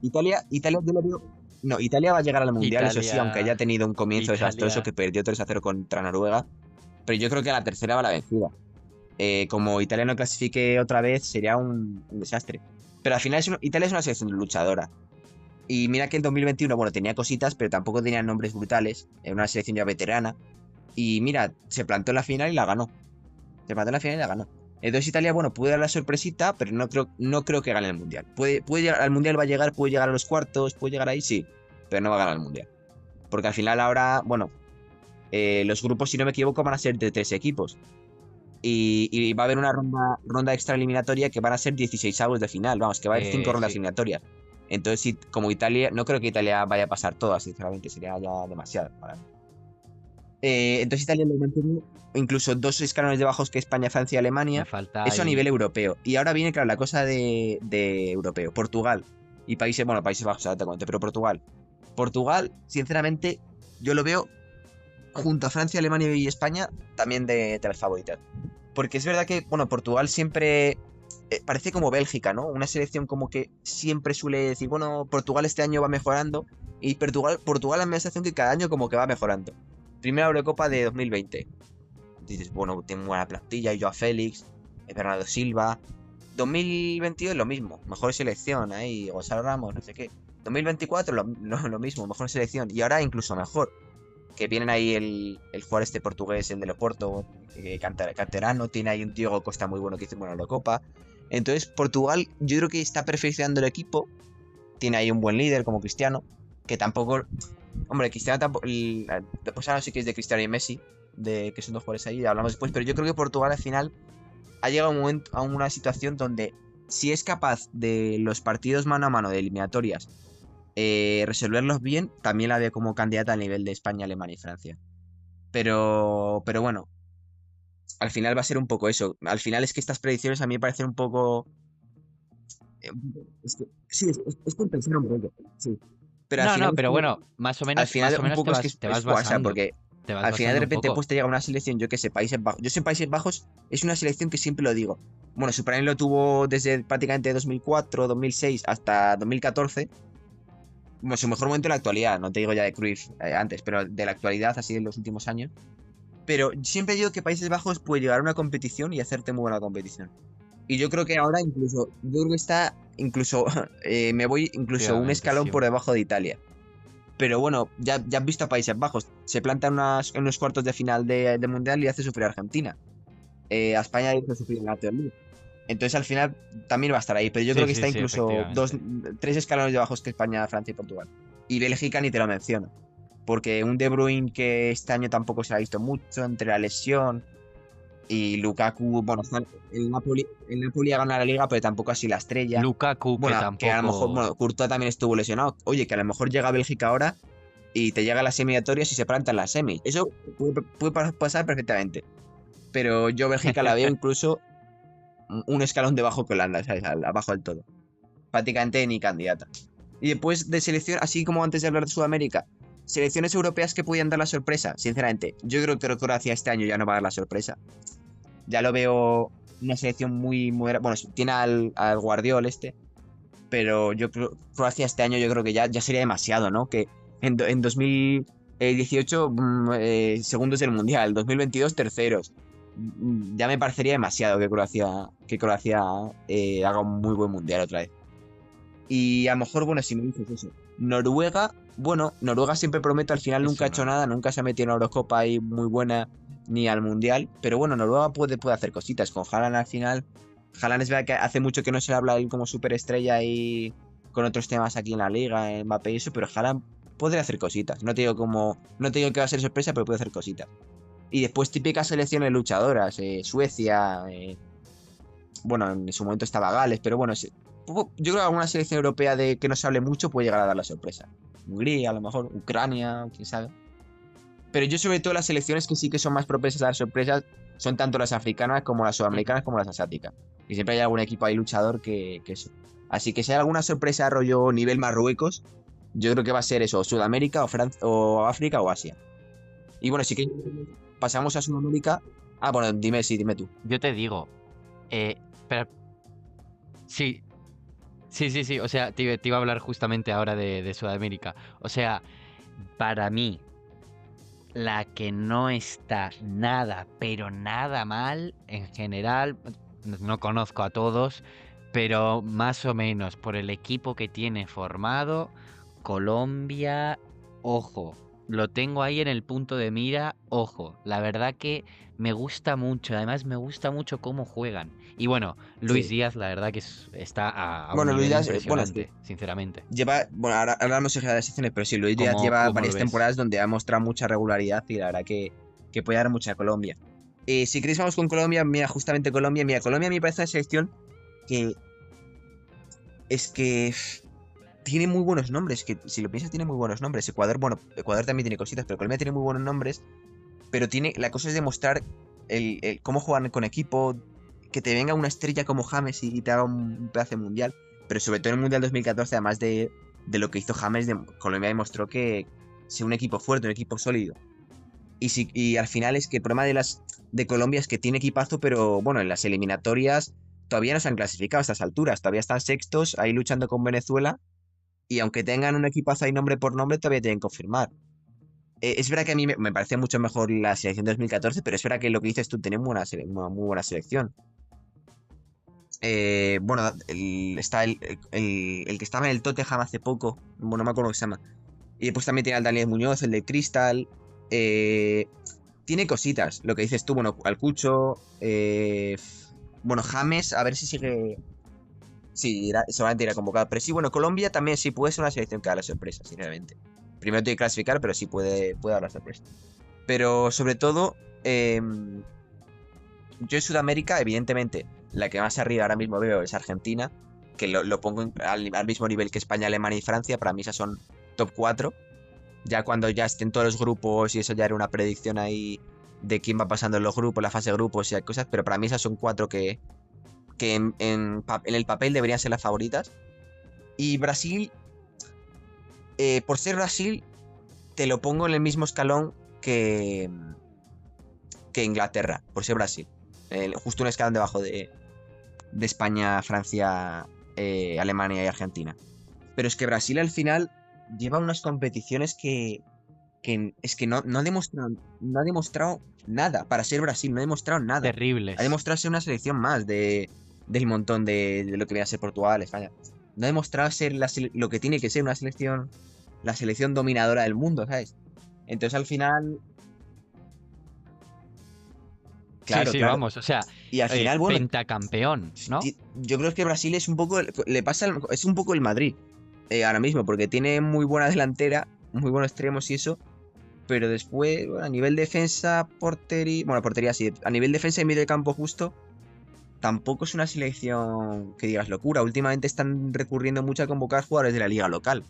Italia yo lo veo. No, Italia va a llegar al Mundial, eso sí, aunque haya Italia, tenido un comienzo desastroso Italia. que perdió 3-0 contra Noruega. Pero yo creo que a la tercera va la vencida. Como Italia no clasifique otra vez, sería un desastre. Pero al final Italia es una selección luchadora. Y mira que el 2021, bueno, tenía cositas, pero tampoco tenía nombres brutales. Era una selección ya veterana. Y mira, se plantó en la final y la ganó. Se plantó en la final y la ganó. Entonces Italia, bueno, puede dar la sorpresita, pero no creo que gane el Mundial. Puede llegar al Mundial, va a llegar, puede llegar a los cuartos, puede llegar ahí, sí, pero no va a ganar el Mundial. Porque al final ahora, bueno, los grupos, si no me equivoco, van a ser de 3 equipos. Y va a haber una ronda extra eliminatoria que van a ser 16avos de final. Vamos, que va a haber 5 rondas Sí. eliminatorias. Entonces, como Italia, no creo que Italia vaya a pasar todas, sinceramente, sería ya demasiado para mí. Entonces Italia lo mantiene incluso 2 escalones de bajos que España, Francia y Me Alemania. falta Eso a ahí. nivel europeo. Y ahora viene, claro, la cosa de europeo. Portugal y países, bueno, Países Bajos, ahora te cuento, pero Portugal. Portugal, sinceramente, yo lo veo junto a Francia, Alemania y España también de las favoritas. Porque es verdad que, bueno, Portugal siempre parece como Bélgica, ¿no? Una selección como que siempre suele decir, bueno, Portugal este año va mejorando. Y Portugal es una sensación que cada año como que va mejorando. Primera Eurocopa de 2020. Dices, bueno, tiene buena plantilla, Joao Félix, Bernardo Silva. 2022 lo mismo, mejor selección, ahí, Gonzalo Ramos, no sé qué. 2024 lo mismo, mejor selección. Y ahora incluso mejor. Que vienen ahí el jugador este portugués, el de Oporto, canterano, tiene ahí un Diego Costa muy bueno que hizo buena Eurocopa. Entonces, Portugal, yo creo que está perfeccionando el equipo. Tiene ahí un buen líder como Cristiano, que tampoco. Hombre, Cristiano tampoco. Después ahora sí que es de Cristiano y Messi, que son 2 jugadores ahí, hablamos después. Pero yo creo que Portugal al final ha llegado un momento, a una situación donde si es capaz de los partidos mano a mano de eliminatorias resolverlos bien, también la veo como candidata a nivel de España, Alemania y Francia. Pero bueno, al final va a ser un poco eso. Al final es que estas predicciones a mí me parecen un poco. Sí, es por pensar un poco. Sí. Pero al No, final no, es pero que. bueno, Al más final o un menos poco es que te es vas fuerza, basando. porque Te vas al final de basando un repente poco. pues te llega una selección, yo que sé, Países Bajos. Yo sé Países Bajos es una selección que siempre lo digo. Bueno, Superman lo tuvo desde prácticamente 2004, 2006 hasta 2014. Bueno, su mejor momento en la actualidad, no te digo ya de Cruyff antes, pero de la actualidad, así en los últimos años. Pero siempre digo que Países Bajos puede llegar a una competición y hacerte muy buena competición. Y yo creo que ahora incluso, yo creo que está incluso, me voy incluso un Efectivamente, escalón sí. por debajo de Italia. Pero bueno, ya has visto a Países Bajos, se planta en unos cuartos de final de Mundial y hace sufrir a Argentina. A España hizo sufrir en la League. Entonces al final también va a estar ahí, pero yo creo Sí, que sí, está sí, incluso efectivamente. 3 escalones de bajos que España, Francia y Portugal. Y Bélgica ni te lo menciono. Porque un De Bruyne que este año tampoco se ha visto mucho entre la lesión y Lukaku, bueno, el Napoli ha ganado la liga, pero tampoco así la estrella. Lukaku, que Bueno, que a lo mejor, tampoco. bueno, Courtois también estuvo lesionado. Oye, que a lo mejor llega a Bélgica ahora y te llega a las eliminatorias y se planta en las semis. Eso puede pasar perfectamente. Pero yo Bélgica la veo incluso un escalón debajo que Holanda, ¿sabes? Abajo del todo. Prácticamente ni candidata. Y después de selección, así como antes de hablar de Sudamérica, selecciones europeas que podían dar la sorpresa, sinceramente, yo creo que Croacia este año ya no va a dar la sorpresa. Ya lo veo una selección muy... Bueno, tiene al Guardiol este, pero yo creo Croacia este año yo creo que ya sería demasiado, ¿no? Que en 2018 segundos del Mundial, 2022 terceros. Ya me parecería demasiado que Croacia haga un muy buen Mundial otra vez. Y a lo mejor, bueno, si me dices eso. Noruega, bueno, Noruega siempre promete, al final nunca Eso ha hecho no. nada, nunca se ha metido en una Eurocopa ahí muy buena ni al Mundial. Pero bueno, Noruega puede hacer cositas. Con Haaland al final. Haaland es verdad que hace mucho que no se le habla a él como superestrella y con otros temas aquí en la liga, en Mbappé y eso, pero Haaland podría hacer cositas. No te digo que va a ser sorpresa, pero puede hacer cositas. Y después típicas selecciones luchadoras, Suecia, bueno, en su momento estaba Gales, pero bueno, yo creo que alguna selección europea de que no se hable mucho puede llegar a dar la sorpresa. Hungría, a lo mejor, Ucrania, quién sabe. Pero yo sobre todo las selecciones que sí que son más propensas a las sorpresas son tanto las africanas como las Ujú. sudamericanas como las asiáticas. Y siempre hay algún equipo ahí luchador que eso. Así que si hay alguna sorpresa rollo nivel Marruecos, yo creo que va a ser eso, o Sudamérica o, o África o Asia. Y bueno, sí que pasamos a Sudamérica. Ah, bueno, dime, sí, dime tú. Yo te digo, pero sí, sí, o sea, te iba a hablar justamente ahora de Sudamérica. O sea, para mí, la que no está nada, pero nada mal en general, no conozco a todos, pero más o menos por el equipo que tiene formado, Colombia, ojo, lo tengo ahí en el punto de mira, ojo, la verdad que me gusta mucho, además me gusta mucho cómo juegan. Y bueno, Luis Sí. Díaz, la verdad que está a un Bueno, Luis nivel Díaz, bueno, es que impresionante, sinceramente. lleva, bueno, ahora no sé de las secciones, pero sí, Luis Díaz lleva ¿Cómo lo varias ves? temporadas donde ha mostrado mucha regularidad y la verdad que puede dar mucha a Colombia. Si queréis vamos con Colombia, mira, justamente Colombia me parece una selección que es que tiene muy buenos nombres, que si lo piensas tiene muy buenos nombres. Ecuador, bueno, Ecuador también tiene cositas, pero Colombia tiene muy buenos nombres, pero la cosa es demostrar cómo juegan con equipo, que te venga una estrella como James y te haga un pedazo de mundial, pero sobre todo en el Mundial 2014, además de lo que hizo James, Colombia demostró que es un equipo fuerte, un equipo sólido. Y al final es que el problema de Colombia es que tiene equipazo, pero bueno, en las eliminatorias todavía no se han clasificado a estas alturas, todavía están sextos ahí luchando con Venezuela, y aunque tengan un equipazo ahí nombre por nombre, todavía tienen que confirmar. Es verdad que a mí me parece mucho mejor la selección de 2014, pero es verdad que lo que dices tú, tiene una muy buena selección. Bueno, está el que estaba en el Tottenham hace poco, bueno, no me acuerdo cómo se llama. Y después también tiene al Daniel Muñoz, el de Crystal. Eh, Tiene cositas, lo que dices tú, bueno, al Cucho. Bueno, James, a ver si sigue. Sí, seguramente irá convocado. Pero sí, bueno, Colombia también sí puede ser una selección que da la sorpresa, sinceramente. Primero tiene que clasificar, pero sí puede dar la sorpresa. Pero sobre todo, yo en Sudamérica, evidentemente, la que más arriba ahora mismo veo es Argentina, que lo pongo al mismo nivel que España, Alemania y Francia. Para mí esas son top 4. Ya cuando ya estén todos los grupos y eso ya era una predicción ahí de quién va pasando en los grupos, la fase de grupos y hay cosas, pero para mí esas son 4 que en el papel deberían ser las favoritas. Y Brasil, por ser Brasil, te lo pongo en el mismo escalón que Inglaterra, por ser Brasil. Justo un escalón debajo de España, Francia, Alemania y Argentina. Pero es que Brasil al final lleva unas competiciones que es que no ha demostrado nada para ser Brasil, no ha demostrado nada. Ha Terribles. demostrado ser una selección más del montón de lo que viene a ser Portugal, España. No ha demostrado ser lo que tiene que ser una selección, la selección dominadora del mundo, ¿sabes? Entonces al final, Sí, claro, sí, claro. vamos, o sea, Y al final, bueno, pentacampeón, ¿no? yo creo que Brasil es un poco, es un poco el Madrid ahora mismo, porque tiene muy buena delantera, muy buenos extremos y eso, pero después, bueno, a nivel defensa, portería, bueno, portería sí, a nivel defensa y medio de campo justo, tampoco es una selección que digas locura. Últimamente están recurriendo mucho a convocar jugadores de la liga local.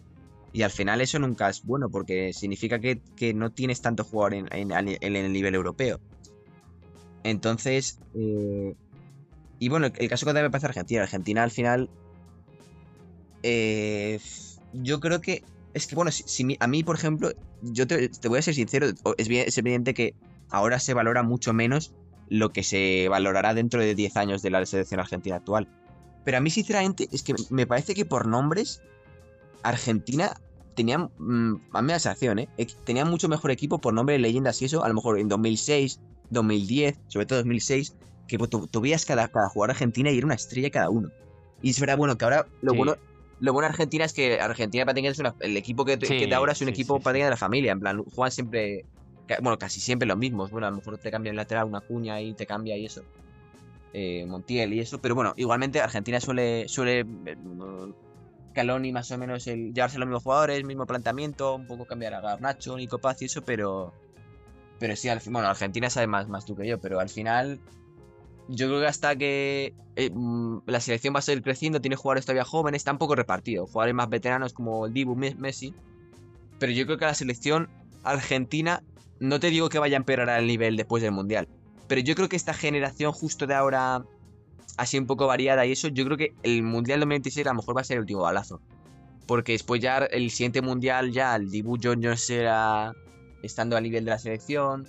Y al final eso nunca es bueno, porque significa que no tienes tanto jugador en el nivel europeo. Entonces, y bueno, el caso que también me parece Argentina. Argentina al final, eh, yo creo que Es que, bueno, a mí, por ejemplo, yo te voy a ser sincero, es evidente que ahora se valora mucho menos lo que se valorará dentro de 10 años de la selección argentina actual. Pero a mí, sinceramente, es que me parece que por nombres, Argentina tenía, a mí me da la sensación, ¿eh? Tenía mucho mejor equipo por nombre de leyendas y eso, a lo mejor en 2006, 2010, sobre todo 2006, que pues, tú veías cada jugador argentina y era una estrella cada uno. Y es verdad, bueno, que ahora Sí, lo bueno de Argentina es que Argentina prácticamente es el equipo que de sí, ahora es un sí, equipo sí, sí. prácticamente de la familia, en plan, juegan siempre, bueno, casi siempre los mismos. Bueno, a lo mejor te cambia el lateral una cuña y te cambia y eso. Montiel y eso, pero bueno, igualmente Argentina suele Scaloni más o menos llevarse los mismos jugadores, mismo planteamiento, un poco cambiar a Garnacho, Nico Paz y eso, pero sí, bueno, Argentina sabe más tú que yo, pero al final yo creo que hasta que la selección va a seguir creciendo, tiene jugadores todavía jóvenes, está un poco repartido, jugadores más veteranos como el Dibu, Messi, pero yo creo que la selección argentina, no te digo que vaya a empeorar el nivel después del Mundial, pero yo creo que esta generación justo de ahora, así un poco variada y eso, yo creo que el Mundial 2026 a lo mejor va a ser el último balazo. Porque después ya el siguiente mundial ya el Dibu no será estando al nivel de la selección.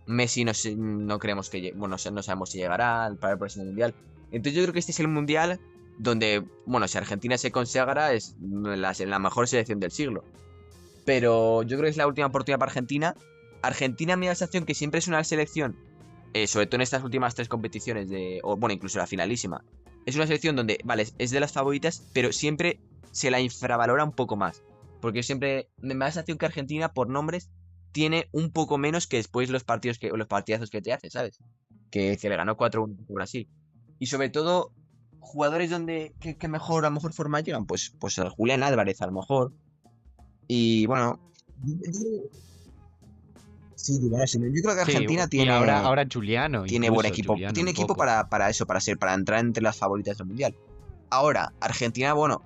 Messi no creemos que bueno, no sabemos si llegará para el próximo mundial. Entonces yo creo que este es el mundial donde, bueno, si Argentina se consagra es la mejor selección del siglo. Pero yo creo que es la última oportunidad para Argentina. Argentina me da la sensación que siempre es una selección, sobre todo en estas últimas tres competiciones, o bueno, incluso la finalísima. Es una selección donde, vale, es de las favoritas, pero siempre se la infravalora un poco más. Porque siempre me da la sensación que Argentina, por nombres, tiene un poco menos que después los partidazos que te hace, ¿sabes? Que le ganó 4-1 a Brasil. Y sobre todo, jugadores donde que mejor, a mejor forma llegan, pues el Julián Álvarez, a lo mejor. Y bueno, sí, yo creo que Sí, Argentina y ahora, tiene, ahora Giuliano, tiene buen incluso, equipo. Giuliano Tiene un equipo poco. para eso, para entrar entre las favoritas del Mundial. Ahora, Argentina, bueno,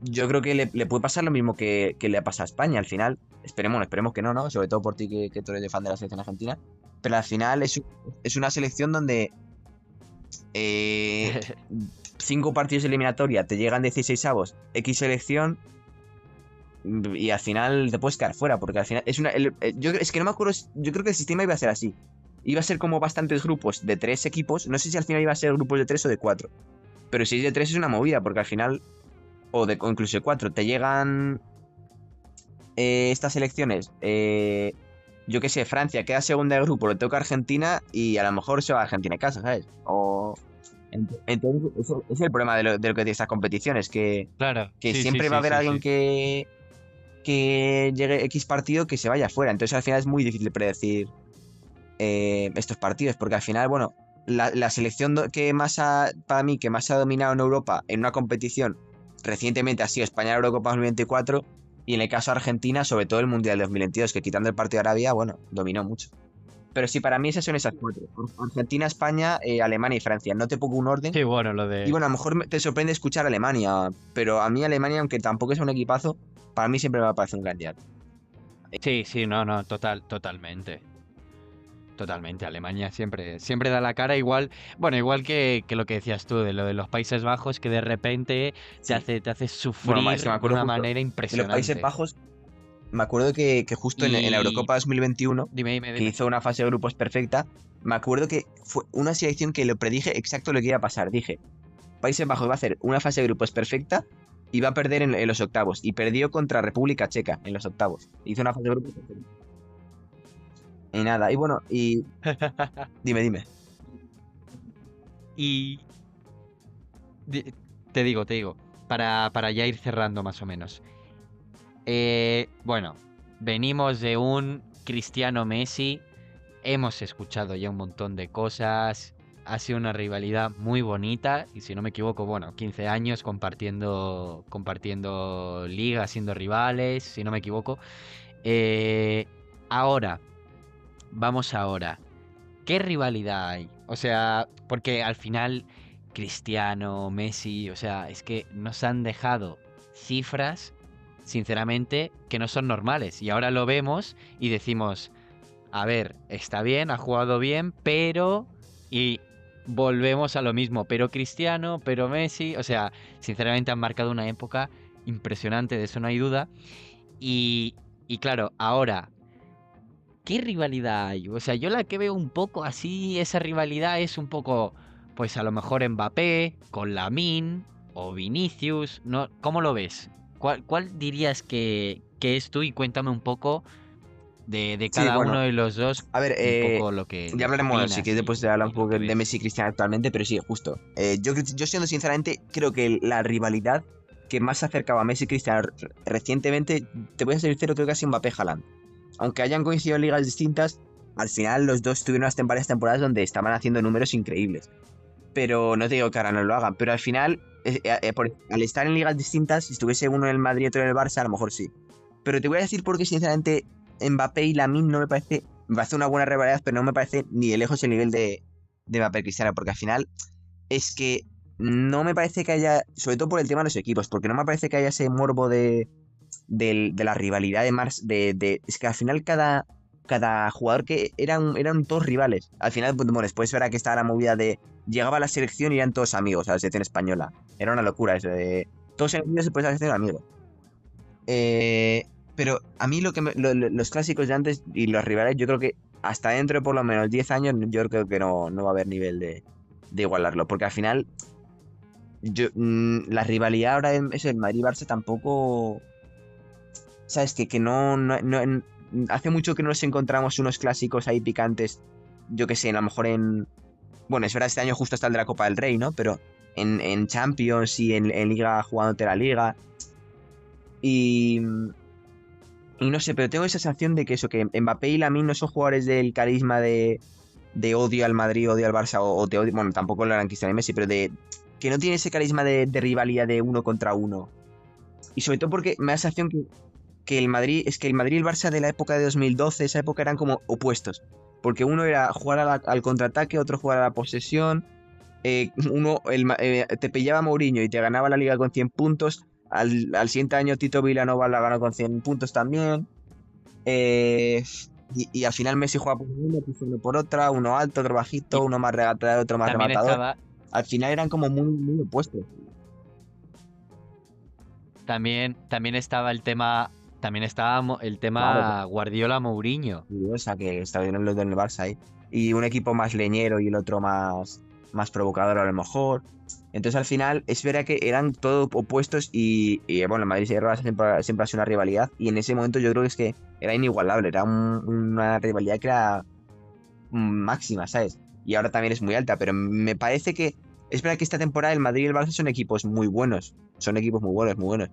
yo creo que le puede pasar lo mismo que le pasa a España. Al final, esperemos que no, ¿no? Sobre todo por ti que tú eres de fan de la selección argentina. Pero al final es una selección donde eh, 5 partidos de eliminatoria te llegan 16avos, X selección, y al final te puedes quedar fuera, porque al final es que no me acuerdo, yo creo que el sistema iba a ser así. Iba a ser como bastantes grupos de 3 equipos, no sé si al final iba a ser grupos de 3 o de 4, pero si es de 3 es una movida, porque al final, o incluso de 4, te llegan estas selecciones, yo qué sé, Francia queda segunda de grupo, le toca a Argentina y a lo mejor se va a Argentina en casa, ¿sabes? Entonces, ese es el problema de lo que de estas competiciones, Claro, que sí, sí, siempre va a sí, haber sí, alguien sí. que llegue X partido que se vaya fuera. Entonces al final es muy difícil predecir estos partidos, porque al final, bueno, la selección que para mí, que más ha dominado en Europa en una competición recientemente ha sido España en Eurocopa 2024, y en el caso de Argentina, sobre todo el Mundial de 2022, que quitando el partido de Arabia, bueno, dominó mucho. Pero sí, para mí esas son esas 4. Argentina, España, Alemania y Francia. No te pongo un orden. Sí, bueno, lo Y de... bueno, a lo mejor te sorprende escuchar Alemania, pero a mí Alemania, aunque tampoco es un equipazo, para mí siempre me parece un gran día. Sí, sí, no, no, totalmente. Totalmente, Alemania siempre da la cara igual, bueno, igual que lo que decías tú, de lo de los Países Bajos, que de repente Sí. te hace Bueno, es que me sufrir de acuerdo una justo manera de los Países impresionante. Bajos, me acuerdo que justo en la Y Eurocopa 2021, que dime. hizo una fase de grupos perfecta, me acuerdo que fue una selección que lo predije exacto lo que iba a pasar. Dije, Países Bajos va a hacer una fase de grupos perfecta y va a perder en los octavos. Y perdió contra República Checa en los octavos. Hizo una fase de grupos perfecta. Y nada, y bueno, y dime. Y di- te digo, para ya ir cerrando más o menos. Bueno, venimos de un Cristiano Messi, hemos escuchado ya un montón de cosas, ha sido una rivalidad muy bonita y si no me equivoco, bueno, 15 años compartiendo ligas, siendo rivales, si no me equivoco. Eh, ahora, vamos ahora, ¿qué rivalidad hay? O sea, porque al final Cristiano, Messi, o sea, es que nos han dejado cifras, sinceramente, que no son normales. Y ahora lo vemos y decimos, a ver, está bien, ha jugado bien, pero... Y volvemos a lo mismo, pero Cristiano, pero Messi, o sea, sinceramente han marcado una época impresionante, de eso no hay duda. Y, y claro, ahora, ¿qué rivalidad hay? O sea, yo la que veo un poco así, esa rivalidad es un poco, pues a lo mejor Mbappé con Lamine o Vinicius, ¿no? ¿Cómo lo ves? ¿Cuál dirías que es tú? Y cuéntame un poco de Sí, cada uno bueno, de los dos, a ver, un poco ya lo que hablaremos, bueno, sí que opinas después de hablar un y lo poco que de ves. Messi y Cristiano actualmente, pero sí, justo. Yo siendo sinceramente, creo que la rivalidad que más se acercaba a Messi y Cristiano recientemente, te voy a ser sincero, creo que ha sido Mbappé-Haaland. Aunque hayan coincidido en ligas distintas, al final los dos tuvieron varias temporadas donde estaban haciendo números increíbles. Pero no te digo que ahora no lo hagan, pero al final, al estar en ligas distintas, si estuviese uno en el Madrid y otro en el Barça, a lo mejor sí. Pero te voy a decir porque, sinceramente, Mbappé y Lamine no me parece una buena rivalidad, pero no me parece ni de lejos el nivel de Mbappé y Cristiano, porque al final es que no me parece que haya, sobre todo por el tema de los equipos, porque no me parece que haya ese morbo de la rivalidad de Mars, es que al final cada jugador que eran todos rivales. Al final, pues, bueno, después verá que estaba la movida de llegaba a la selección y eran todos amigos a la selección española. Era una locura eso de todos enemigos después de la selección amigos. Eh, pero a mí los clásicos de antes y los rivales, yo creo que hasta dentro de por lo menos 10 años, yo creo que no va a haber nivel de igualarlo. Porque al final, la rivalidad ahora es el Madrid-Barça tampoco. ¿Sabes? Que hace mucho que no nos encontramos unos clásicos ahí picantes. Yo que sé, a lo mejor en. Bueno, es verdad, este año justo está el de la Copa del Rey, ¿no? Pero en Champions y en Liga jugándote la Liga. Y. Y no sé, pero tengo esa sensación de que eso, que Mbappé y Lamine no son jugadores del carisma de odio al Madrid, odio al Barça, o te odio. Bueno, tampoco lo harán Cristiano y Messi, pero de. Que no tiene ese carisma de rivalidad de uno contra uno. Y sobre todo porque me da la sensación que el Madrid, es que el Madrid y el Barça de la época de 2012, esa época eran como opuestos. Porque uno era jugar al contraataque, otro jugar a la posesión. Te pillaba Mourinho y te ganaba la liga con 100 puntos. Al siguiente año Tito Vilanova la ganó con 100 puntos también. Eh, y al final Messi juega por una, uno por otra, uno alto, otro bajito, Y uno más regatador, otro más también rematador. estaba, Al final eran como muy opuestos. también estaba el tema, también estaba el Claro, tema Guardiola-Mourinho. o sea, que está bien los del Barça ahí. Y un equipo más leñero y el otro más provocador a lo mejor. Entonces al final es verdad que eran todos opuestos bueno, el Madrid y el Barça siempre ha sido una rivalidad y en ese momento yo creo que es que era inigualable, era una rivalidad que era máxima, ¿sabes? Y ahora también es muy alta, pero me parece que es verdad que esta temporada el Madrid y el Barça son equipos muy buenos, son equipos muy buenos, muy buenos.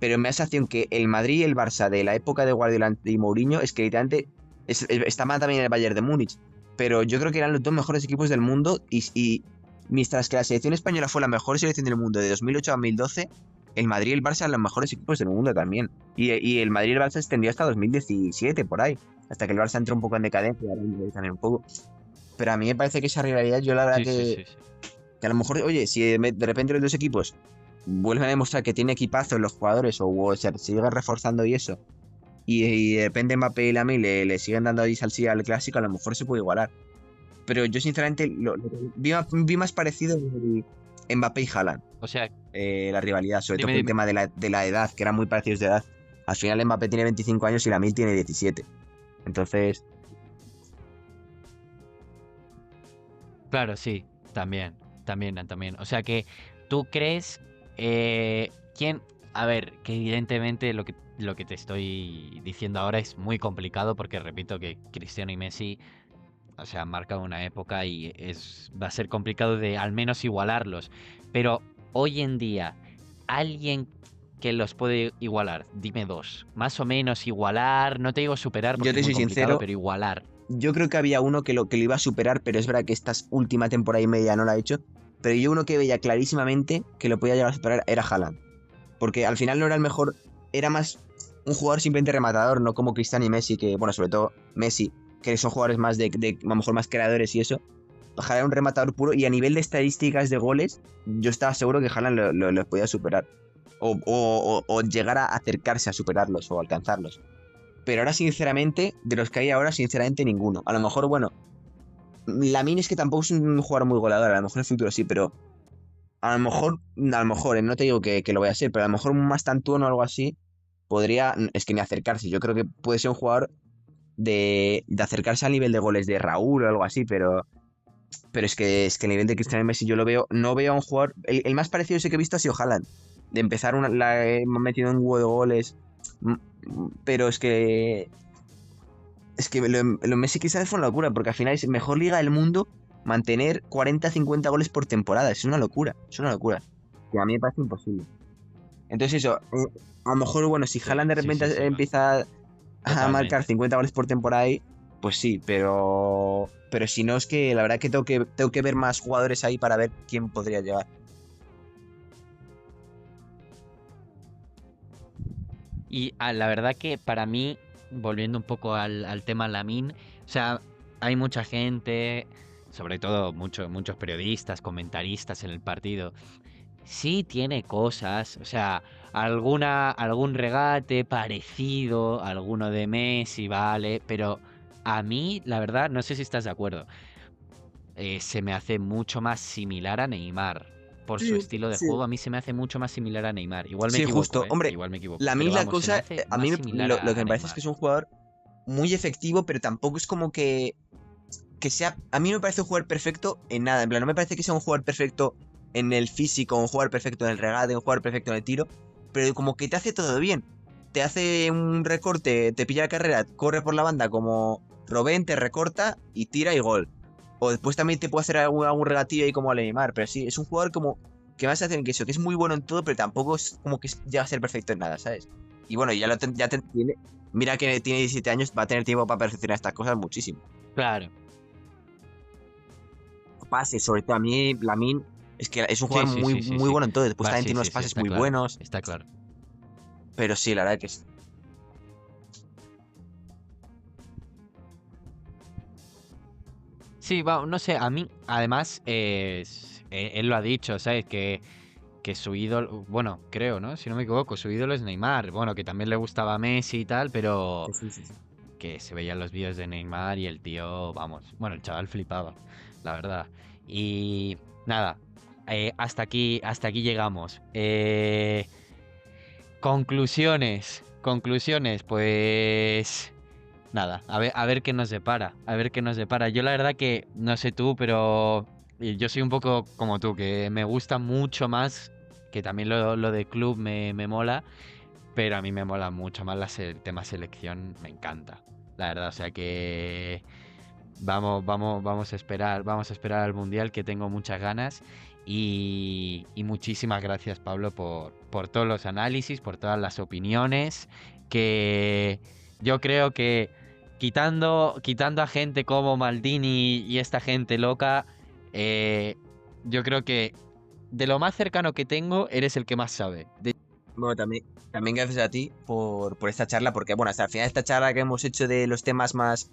Pero me da la sensación que el Madrid y el Barça de la época de Guardiola y Mourinho es que literalmente está mal también el Bayern de Múnich, pero yo creo que eran los dos mejores equipos del mundo y mientras que la selección española fue la mejor selección del mundo de 2008 a 2012, el Madrid y el Barça eran los mejores equipos del mundo también. Y el Madrid y el Barça se extendió hasta 2017 por ahí, hasta que el Barça entró un poco en decadencia, ahora el Madrid también un poco. Pero a mí me parece que esa rivalidad, yo la verdad Sí, sí, sí, sí. que a lo mejor, oye, si de repente los dos equipos vuelven a demostrar que tiene equipazo en los jugadores o se sigue reforzando y eso, y de repente Mbappé y Lamine le siguen dando ahí salsilla al clásico, a lo mejor se puede igualar. Pero yo sinceramente lo que vi más parecido en Mbappé y Haaland, O sea, la rivalidad, sobre todo dime, por el dime. tema de la edad, que eran muy parecidos de edad. Al final Mbappé tiene 25 años y Lamine tiene 17. Entonces, Claro, sí, también. O sea que tú crees, quién, a ver, que evidentemente lo que te estoy diciendo ahora es muy complicado porque repito que Cristiano y Messi, o sea, han marcado una época y va a ser complicado de al menos igualarlos. Pero hoy en día, alguien que los puede igualar, dime dos, más o menos igualar, no te digo superar yo porque es te muy soy complicado, sincero, pero igualar. yo creo que había uno que lo iba a superar, pero es verdad que esta última temporada y media no lo ha hecho. Pero yo uno que veía clarísimamente que lo podía llegar a superar era Haaland. Porque al final no era el mejor, era más un jugador simplemente rematador, no como Cristiano y Messi, que, bueno, sobre todo Messi, que son jugadores más a lo mejor más creadores y eso. Haaland era un rematador puro y a nivel de estadísticas de goles, yo estaba seguro que Haaland los podía superar. O llegar a acercarse a superarlos o alcanzarlos. Pero ahora, sinceramente, de los que hay ahora, sinceramente, ninguno. A lo mejor, bueno, Lamine es que tampoco es un jugador muy goleador, a lo mejor en el futuro sí, pero a lo mejor, no te digo que lo voy a ser, pero a lo mejor un Mastantuono o algo así, podría, es que ni acercarse. Yo creo que puede ser un jugador de acercarse al nivel de goles de Raúl o algo así, pero es que el nivel de Cristiano Messi yo lo veo, no veo a un jugador, el más parecido ese que he visto ha sido Haaland, de empezar hemos metido un huevo de goles, pero es que lo Messi quizás fue una locura, porque al final es mejor liga del mundo mantener 40, 50 goles por temporada, es una locura, es una locura, que a mí me parece imposible. Entonces eso, a lo mejor, bueno, si Sí, Haaland de sí, sí, repente sí, empieza a marcar totalmente. 50 goles por temporada ahí, pues sí, pero si no es que la verdad que tengo que ver más jugadores ahí para ver quién podría llegar. Y la verdad que para mí, volviendo un poco al tema Lamine, o sea, hay mucha gente, sobre todo muchos periodistas, comentaristas en el partido. Sí tiene cosas, o sea, algún regate parecido, alguno de Messi, vale, pero a mí, la verdad, no sé si estás de acuerdo, se me hace mucho más similar a Neymar. Por su Sí, estilo de sí. juego, a mí se me hace mucho más similar a Neymar. Igual me Sí, equivoco, justo. ¿eh? Hombre, Igual me equivoco. la Pero misma vamos, se me cosa, hace a más mí similar lo que a me parece es que Neymar. es un jugador muy efectivo, pero tampoco es como que sea. A mí no me parece un jugador perfecto en nada. En plan, no me parece que sea un jugador perfecto en el físico, un jugador perfecto en el regate, un jugador perfecto en el tiro, pero como que te hace todo bien. Te hace un recorte, te pilla la carrera, corre por la banda como Robben, te recorta y tira y gol. O después también te puede hacer algún regatillo ahí como a Neymar, pero sí, es un jugador como que más hace que eso, que es muy bueno en todo, pero tampoco es como que llega a ser perfecto en nada, ¿sabes? Y bueno, tiene. Mira que tiene 17 años, va a tener tiempo para perfeccionar estas cosas muchísimo. Claro. Pases, sobre todo a mí, Lamine, es que es un Sí, jugador sí, muy, sí, sí, muy sí. bueno en todo. Después Va, también sí, tiene sí, unos sí, pases está muy claro. buenos, Está claro. pero sí, la verdad que es. Sí, va, no sé, a mí, además, él lo ha dicho, ¿sabes? Que su ídolo, bueno, creo, ¿no? Si no me equivoco, su ídolo es Neymar. Bueno, que también le gustaba Messi y tal, pero Sí, sí, sí, sí. que se veían los vídeos de Neymar y el tío, vamos, bueno, el chaval flipaba, la verdad. Y nada, hasta aquí llegamos. Conclusiones, pues nada, a ver qué nos depara, a ver qué nos depara. Yo la verdad que, no sé tú, pero yo soy un poco como tú, que me gusta mucho más, que también lo de club me mola, pero a mí me mola mucho más el tema selección, me encanta, la verdad. O sea que vamos a esperar al Mundial, que tengo muchas ganas. Y muchísimas gracias, Pablo, por todos los análisis, por todas las opiniones, que yo creo que quitando a gente como Maldini y esta gente loca, eh, yo creo que de lo más cercano que tengo, eres el que más sabe. Bueno, también gracias a ti por esta charla, porque bueno, hasta el final esta charla que hemos hecho de los temas más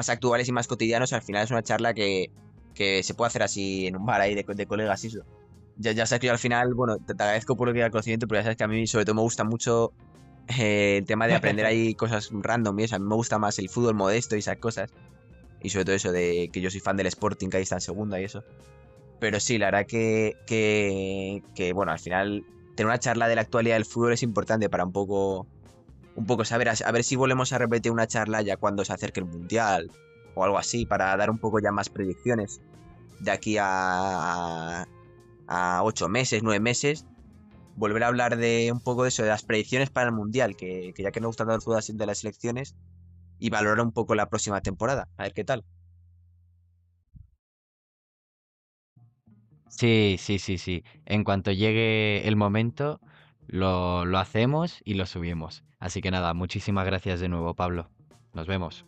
actuales y más cotidianos, al final es una charla que se puede hacer así en un bar ahí de colegas y eso. Ya sabes que yo al final, bueno, te agradezco por lo que da el conocimiento, pero ya sabes que a mí sobre todo me gusta mucho el tema de aprender ahí cosas random y eso. A mí me gusta más el fútbol modesto y esas cosas. Y sobre todo eso de que yo soy fan del Sporting, que ahí está en segunda y eso. Pero sí, la verdad que bueno, al final tener una charla de la actualidad del fútbol es importante para un poco saber, a ver si volvemos a repetir una charla ya cuando se acerque el Mundial o algo así, para dar un poco ya más predicciones de aquí a 8 meses, 9 meses, volver a hablar de un poco de eso, de las predicciones para el Mundial, que ya que nos gusta tanto el fútbol así de las selecciones, y valorar un poco la próxima temporada, a ver qué tal. Sí, sí, sí, sí. En cuanto llegue el momento, lo hacemos y lo subimos. Así que nada, muchísimas gracias de nuevo, Pablo. Nos vemos.